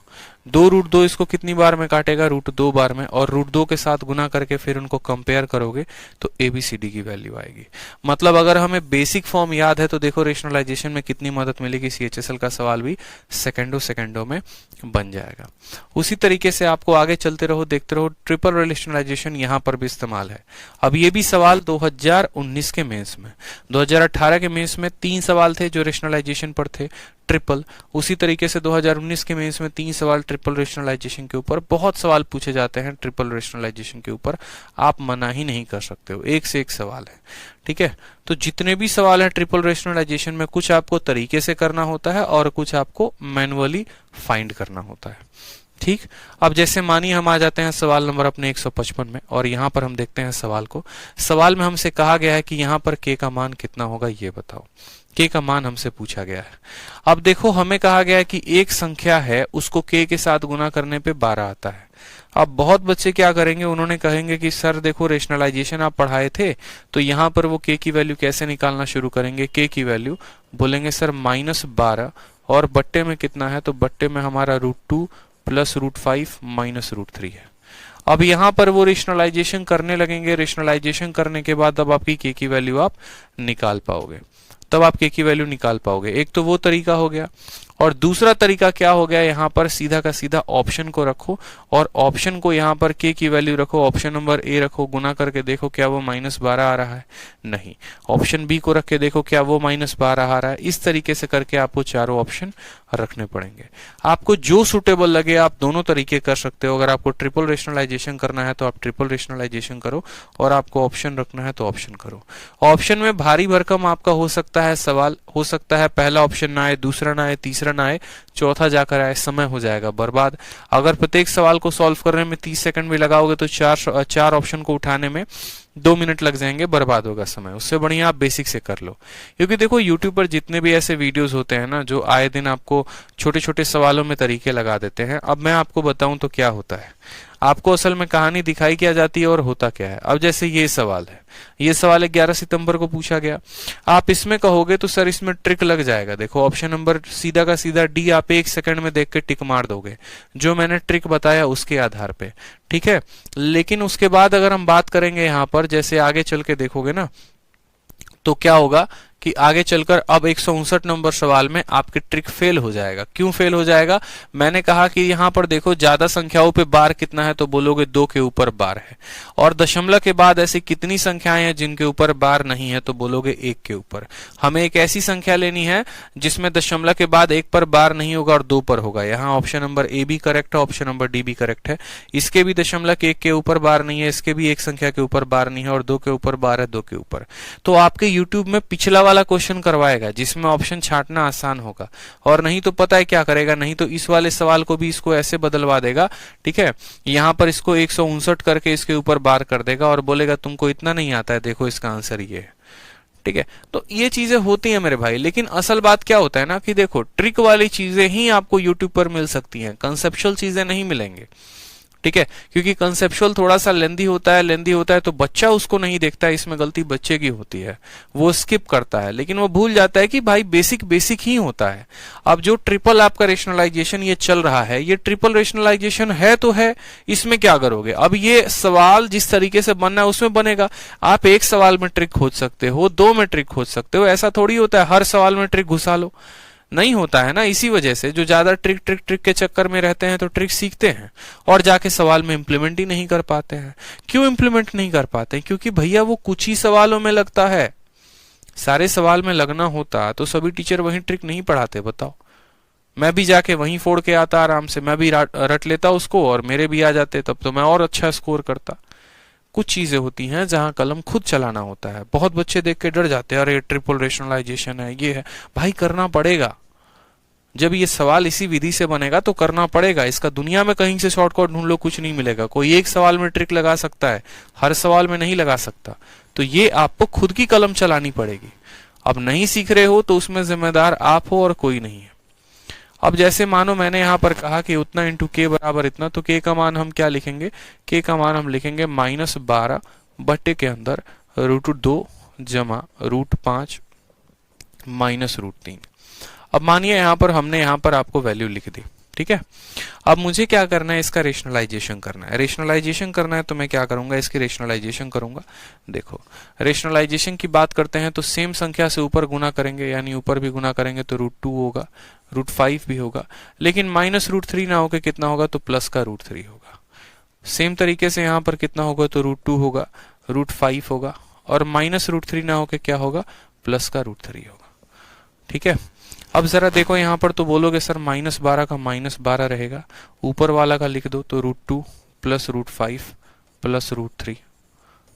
2 √2 इसको कितनी बार में काटेगा, √2 बार में, और √2 के साथ गुना करके फिर उनको कंपेयर करोगे तो ABCD की वैल्यू आएगी। मतलब अगर हमें बेसिक फॉर्म याद है तो देखो रेशनलाइजेशन में कितनी मदद मिलेगी। CHSL का सवाल भी सेकंडों में बन जाएगा। उसी तरीके से आपको आगे चलते रहो, देखते रहो, ट्रिपल रेशनलाइजेशन यहाँ पर भी इस्तेमाल है। अब ये भी सवाल 2019 के मेंस में, 2018 के मेंस में 3 सवाल थे जो रेशनलाइजेशन पर थे ट्रिपल। उसी तरीके से 2019 के मेंस में 3 सवाल ट्रिपल रेशनलाइजेशन के ऊपर। बहुत सवाल पूछे जाते हैं ट्रिपल रेशनलाइजेशन के ऊपर, आप मना ही नहीं कर सकते हो, एक से एक सवाल है। ठीक है, तो जितने भी सवाल हैं ट्रिपल रेशनलाइजेशन में, कुछ आपको तरीके से करना होता है और कुछ आपको मैनुअली फाइंड करना होता है। ठीक, अब जैसे मानिए हम आ जाते हैं सवाल नंबर अपने 155 में और यहाँ पर हम देखते हैं सवाल को। सवाल में हमसे कहा गया है कि यहाँ पर k का मान कितना होगा, ये बताओ। k का मान हमसे पूछा गया है। अब देखो हमें कहा गया है कि एक संख्या है उसको k के साथ गुना करने पे 12 आता है। अब बहुत बच्चे क्या करेंगे, उन्होंने कहेंगे कि सर देखो रेशनलाइजेशन आप पढ़ाए थे, तो यहाँ पर वो के की वैल्यू कैसे निकालना शुरू करेंगे। के की वैल्यू बोलेंगे सर -12 और बट्टे में कितना है, तो बट्टे में हमारा √2 प्लस √5 माइनस √3 है। अब यहाँ पर वो रेशनलाइजेशन करने लगेंगे। रेशनलाइजेशन करने के बाद अब आपकी के की वैल्यू आप निकाल पाओगे, तब आप के की वैल्यू निकाल पाओगे। एक तो वो तरीका हो गया, और दूसरा तरीका क्या हो गया, यहाँ पर सीधा का सीधा ऑप्शन को रखो और ऑप्शन को यहाँ पर के की वैल्यू रखो, ऑप्शन नंबर ए रखो, गुना करके देखो क्या वो -12 आ रहा है, नहीं। ऑप्शन बी को रख के देखो क्या वो -12 आ रहा है। इस तरीके से करके आपको चारों ऑप्शन रखने पड़ेंगे। आपको जो सुटेबल लगे आप दोनों तरीके कर सकते हो। अगर आपको ट्रिपल रेशनलाइजेशन करना है तो आप ट्रिपल रेशनलाइजेशन करो, और आपको ऑप्शन रखना है तो ऑप्शन करो। ऑप्शन में भारी भरकम आपका हो सकता है सवाल, हो सकता है पहला ऑप्शन ना आए, दूसरा ना आए, तीसरा ना आए, चौथा जाकर आए, समय हो जाएगा बर्बाद। अगर प्रत्येक सवाल को सॉल्व करने में 30 सेकंड भी लगाओगे तो चार ऑप्शन को उठाने में 2 मिनट लग जाएंगे, बर्बाद होगा समय। उससे बढ़िया आप बेसिक से कर लो। क्योंकि देखो यूट्यूब पर जितने भी ऐसे वीडियोस होते हैं ना, जो आए दिन आपको छोटे छोटे सवालों में तरीके लगा देते हैं। अब मैं आपको बताऊं तो क्या होता है, आपको असल में कहानी दिखाई क्या जाती है और होता क्या है। अब जैसे ये सवाल है, ये सवाल 11 सितंबर को पूछा गया। आप इसमें कहोगे तो सर इसमें ट्रिक लग जाएगा। देखो ऑप्शन नंबर सीधा का सीधा डी आप 1 सेकंड में देख के टिक मार दोगे, जो मैंने ट्रिक बताया उसके आधार पे, ठीक है। लेकिन उसके बाद अगर हम बात करेंगे यहाँ पर, जैसे आगे चल के देखोगे ना, तो क्या होगा कि आगे चलकर अब 159 नंबर सवाल में आपकी ट्रिक फेल हो जाएगा। क्यों फेल हो जाएगा, मैंने कहा कि यहाँ पर देखो ज्यादा संख्याओं पे बार कितना है, तो बोलोगे 2 के ऊपर बार है, और दशमलव के बाद ऐसी कितनी संख्याएं हैं जिनके ऊपर बार नहीं है, तो बोलोगे 1 के ऊपर। हमें एक ऐसी संख्या लेनी है जिसमें दशमलव के बाद 1 पर बार नहीं होगा और 2 पर होगा। यहाँ ऑप्शन नंबर ए भी करेक्ट है, ऑप्शन नंबर डी भी करेक्ट है। इसके भी दशमलव के 1 के ऊपर बार नहीं है, इसके भी एक संख्या के ऊपर बार नहीं है, और 2 के ऊपर बार है, 2 के ऊपर। तो आपके यूट्यूब में पिछला वाला क्वेश्चन करवाएगा जिसमें ऑप्शन छांटना आसान होगा, और नहीं तो पता है क्या करेगा, नहीं तो इस वाले सवाल को भी इसको ऐसे बदलवा देगा, ठीक है। यहाँ पर इसको 159 करके इसके ऊपर बार कर देगा और बोलेगा तुमको इतना नहीं आता है, देखो इसका आंसर ये है, ठीक है। तो ये चीजें होती हैं मेरे भाई। लेकिन असल बात क्या होता है ना कि देखो ट्रिक वाली चीजें ही आपको यूट्यूब पर मिल सकती हैं, कंसेप्चुअल चीजें नहीं मिलेंगे, ठीक है। क्योंकि कंसेप्चुअल थोड़ा सा लेंदी होता है तो बच्चा उसको नहीं देखता है। इसमें गलती बच्चे की होती है, वो स्किप करता है, लेकिन वो भूल जाता है कि भाई बेसिक बेसिक ही होता है। अब जो ट्रिपल आपका रेशनलाइजेशन ये चल रहा है, ये ट्रिपल रेशनलाइजेशन है तो है, इसमें क्या करोगे। अब ये सवाल जिस तरीके से बनना है उसमें बनेगा। आप एक सवाल में ट्रिक खोज सकते हो, 2 में ट्रिक खोज सकते हो, ऐसा थोड़ी होता है हर सवाल में ट्रिक घुसा लो, नहीं होता है ना। इसी वजह से जो ज्यादा ट्रिक ट्रिक ट्रिक के चक्कर में रहते हैं तो ट्रिक सीखते हैं और जाके सवाल में इंप्लीमेंट ही नहीं कर पाते हैं। क्यों इंप्लीमेंट नहीं कर पाते, क्योंकि भैया वो कुछ ही सवालों में लगता है। सारे सवाल में लगना होता तो सभी टीचर वही ट्रिक नहीं पढ़ाते, बताओ। मैं भी जाके वहीं फोड़ के आता आराम से, मैं भी रट लेता उसको और मेरे भी आ जाते, तब तो मैं और अच्छा स्कोर करता। कुछ चीजें होती हैं जहां कलम खुद चलाना होता है। बहुत बच्चे देख के डर जाते हैं, अरे ट्रिपल रेशनलाइजेशन है, ये है। भाई करना पड़ेगा, जब ये सवाल इसी विधि से बनेगा तो करना पड़ेगा। इसका दुनिया में कहीं से शॉर्टकट ढूंढ लो, कुछ नहीं मिलेगा। कोई एक सवाल में ट्रिक लगा सकता है, हर सवाल में नहीं लगा सकता। तो ये आपको खुद की कलम चलानी पड़ेगी। अब नहीं सीख रहे हो तो उसमें जिम्मेदार आप हो और कोई नहीं है। अब जैसे मानो मैंने यहाँ पर कहा कि उतना इंटू के बराबर इतना, तो के का मान हम क्या लिखेंगे, के का मान हम लिखेंगे -12 बट्टे के अंदर √2 जमा √5 माइनस √3। अब मानिए यहाँ पर हमने यहाँ पर आपको वैल्यू लिख दी, ठीक है। अब मुझे क्या करना है, इसका रेशनलाइजेशन करना है। रेशनलाइजेशन करना है तो मैं क्या करूंगा, इसकी रेशनलाइजेशन करूंगा। देखो रेशनलाइजेशन की बात करते हैं तो सेम संख्या से ऊपर गुना करेंगे, यानी ऊपर भी गुना करेंगे तो √2 होगा, √5 भी होगा, लेकिन -√3 ना होकर कितना होगा, तो प्लस का √3 होगा। सेम तरीके से यहाँ पर कितना होगा, तो √2 होगा, √5 होगा, और -√3 ना होकर क्या होगा, प्लस का √3 होगा, ठीक है। अब जरा देखो यहाँ पर, तो बोलोगे सर -12 का -12 रहेगा, ऊपर वाला का लिख दो तो √2 प्लस √5 प्लस √3,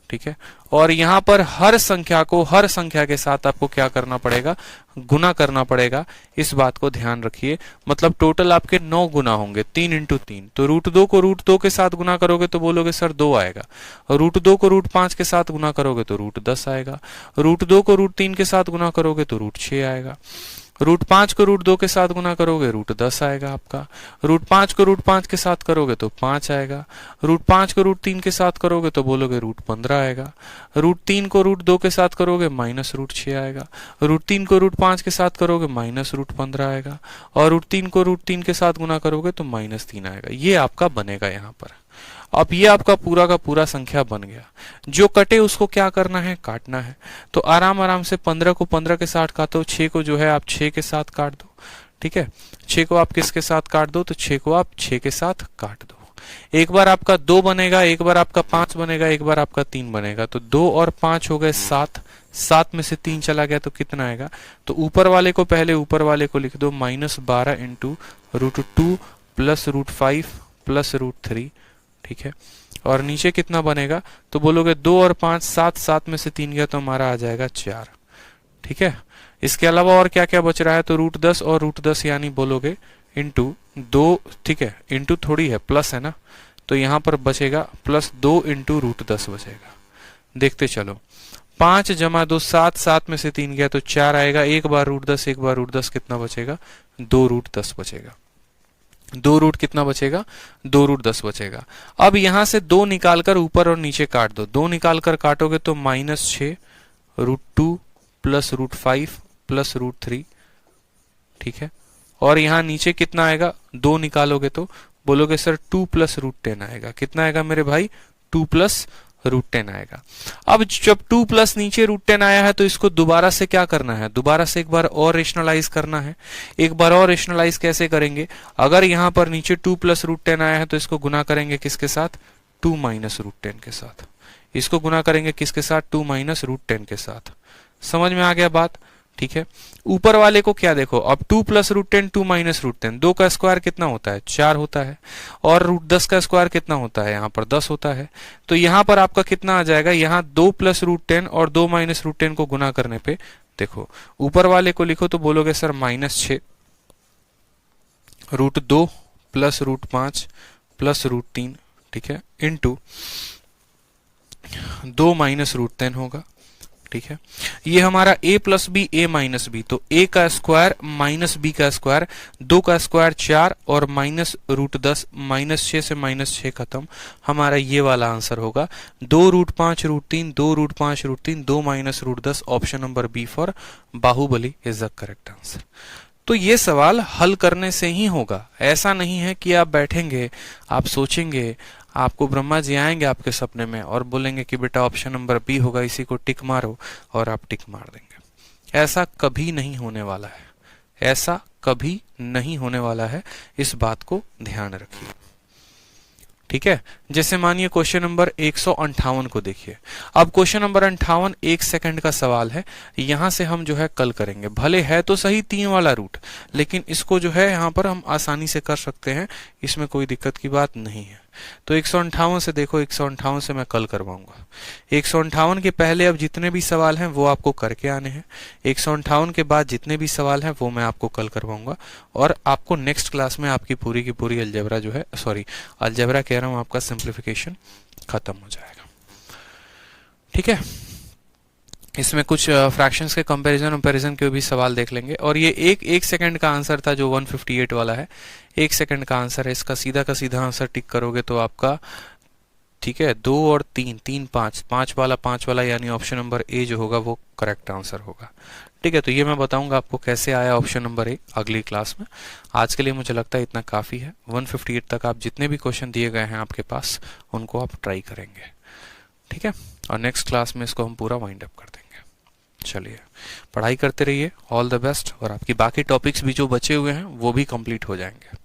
ठीक है। और यहाँ पर हर संख्या को हर संख्या के साथ आपको क्या करना पड़ेगा, गुना करना पड़ेगा। इस बात को ध्यान रखिए। मतलब टोटल आपके 9 गुना होंगे, 3 × 3। तो √2 को √2 के साथ गुना करोगे तो बोलोगे सर 2 आएगा। √2 को √5 के साथ गुना करोगे तो √10 आएगा। √2 को √3 के साथ गुना करोगे तो √6 आएगा। √5 को √2 के साथ गुना करोगे √10 आएगा आपका। √5 को √5 के साथ करोगे तो 5 आएगा। √5 को √3 के साथ करोगे तो बोलोगे √15 आएगा। √3 को √2 के साथ करोगे -√6 आएगा। √3 को √5 के साथ करोगे -√15 आएगा। और √3 को √3 के साथ गुना करोगे तो -3 आएगा। ये आपका बनेगा यहाँ पर। अब ये आपका पूरा का पूरा संख्या बन गया। जो कटे उसको क्या करना है, काटना है। तो आराम आराम से 15 को 15 के साथ काटो, 6 को जो है आप 6 के साथ काट दो। ठीक है, 6 को आप किसके साथ काट दो, तो 6 को आप 6 के साथ काट दो। एक बार आपका 2 बनेगा, एक बार आपका 5 बनेगा, एक बार आपका 3 बनेगा। तो 2 और 5 हो गए 7, 7 में से 3 चला गया तो कितना आएगा, तो ऊपर वाले को पहले ऊपर वाले को लिख दो -12 इंटू √2 प्लस √5 प्लस √3। ठीक है, और नीचे कितना बनेगा, तो बोलोगे 2 और 5, 7, 7 में से 3 गया तो हमारा आ जाएगा 4। ठीक है, इसके अलावा और क्या क्या बच रहा है, तो √10 और √10 यानी बोलोगे इंटू 2। ठीक है, इंटू थोड़ी है, प्लस है ना, तो यहां पर बचेगा +2 इंटू √10 बचेगा। देखते चलो, 5 जमा 2 7, 7 में से 3 गया तो 4 आएगा। एक बार √10, एक बार √10 कितना बचेगा, 2 √10 बचेगा। 2 रूट कितना बचेगा, 2 √10 बचेगा। अब यहां से 2 निकालकर ऊपर और नीचे काट दो। 2 निकालकर काटोगे तो -6 √2 प्लस √5 प्लस √3। ठीक है, और यहां नीचे कितना आएगा, 2 निकालोगे तो बोलोगे सर 2 प्लस √10 आएगा। कितना आएगा मेरे भाई, 2 प्लस √10 आएगा। अब जब 2 प्लस नीचे √10 आया है तो इसको दोबारा से क्या करना है, दोबारा से एक बार और रेशनलाइज करना है। एक बार और रेशनलाइज कैसे करेंगे, अगर यहां पर नीचे 2 प्लस √10 आया है तो इसको गुना करेंगे किसके साथ, 2 माइनस √10 के साथ। इसको गुना करेंगे किसके साथ, 2 माइनस √10 के साथ। समझ में आ गया बात। ठीक है, ऊपर वाले को क्या देखो, अब 2 प्लस √10 2 माइनस √10, 2 का स्क्वायर कितना होता है, 4 होता है। और √10 का स्क्वायर कितना होता है, यहाँ पर 10 होता है। तो यहाँ पर आपका कितना आ जाएगा, यहाँ 2 प्लस √10 और 2 माइनस √10 को गुना करने पे देखो ऊपर वाले को लिखो तो बोलोगे सर -6 √2 प्लस √5 प्लस √3। ठीक है, इंटू 2 माइनस √10 होगा। ठीक है, ये हमारा a plus B a minus B, तो a का स्क्वायर माइनस b का स्क्वायर, 2 का स्क्वायर 4 और माइनस √10, -6 से -6 खत्म। हमारा ये वाला आंसर होगा 2 √5 √3, 2 √5 √3, 2 minus √10। Option number B for Baahubali is the correct answer. तो ये सवाल हल करने से ही होगा, ऐसा नहीं है कि आप बैठेंगे, आप सोचेंगे, आपको ब्रह्मा जी आएंगे आपके सपने में और बोलेंगे कि बेटा ऑप्शन नंबर बी होगा, इसी को टिक मारो, और आप टिक मार देंगे। ऐसा कभी नहीं होने वाला है, ऐसा कभी नहीं होने वाला है, इस बात को ध्यान रखिए। ठीक है, जैसे मानिए क्वेश्चन नंबर 158 को देखिए। अब क्वेश्चन नंबर 58 1 सेकंड का सवाल है। यहां से हम जो है कल करेंगे, भले है तो सही 3 वाला रूट, लेकिन इसको जो है यहां पर हम आसानी से कर सकते हैं, इसमें कोई दिक्कत की बात नहीं है। तो 158 से देखो, 158 से मैं कल करवाऊंगा। 158 के पहले अब जितने भी सवाल हैं वो आपको करके आने हैं। 158 के बाद जितने भी सवाल हैं वो मैं आपको कल करवाऊंगा, और आपको नेक्स्ट क्लास में आपकी पूरी की पूरी अलजेब्रा जो है, सॉरी अलजेब्रा कह रहा हूं, आपका सिंप्लीफिकेशन खत्म हो जाएगा। ठीक है, इसमें कुछ फ्रैक्शंस के कंपैरिजन के भी सवाल देख लेंगे। और ये एक सेकंड का आंसर था जो 158 वाला है, 1 सेकंड का आंसर है। इसका सीधा का सीधा आंसर टिक करोगे तो आपका, ठीक है, 2 और 3 3 5 5 वाला यानी ऑप्शन नंबर ए जो होगा वो करेक्ट आंसर होगा। ठीक है, तो ये मैं बताऊंगा आपको कैसे आया ऑप्शन नंबर ए अगली क्लास में। आज के लिए मुझे लगता है इतना काफी है। 158 तक आप जितने भी क्वेश्चन दिए गए हैं आपके पास, उनको आप ट्राई करेंगे। ठीक है, और नेक्स्ट क्लास में इसको हम पूरा वाइंड अप कर देंगे। चलिए, पढ़ाई करते रहिए, ऑल द बेस्ट, और आपकी बाकी टॉपिक्स भी जो बचे हुए हैं वो भी कंप्लीट हो जाएंगे।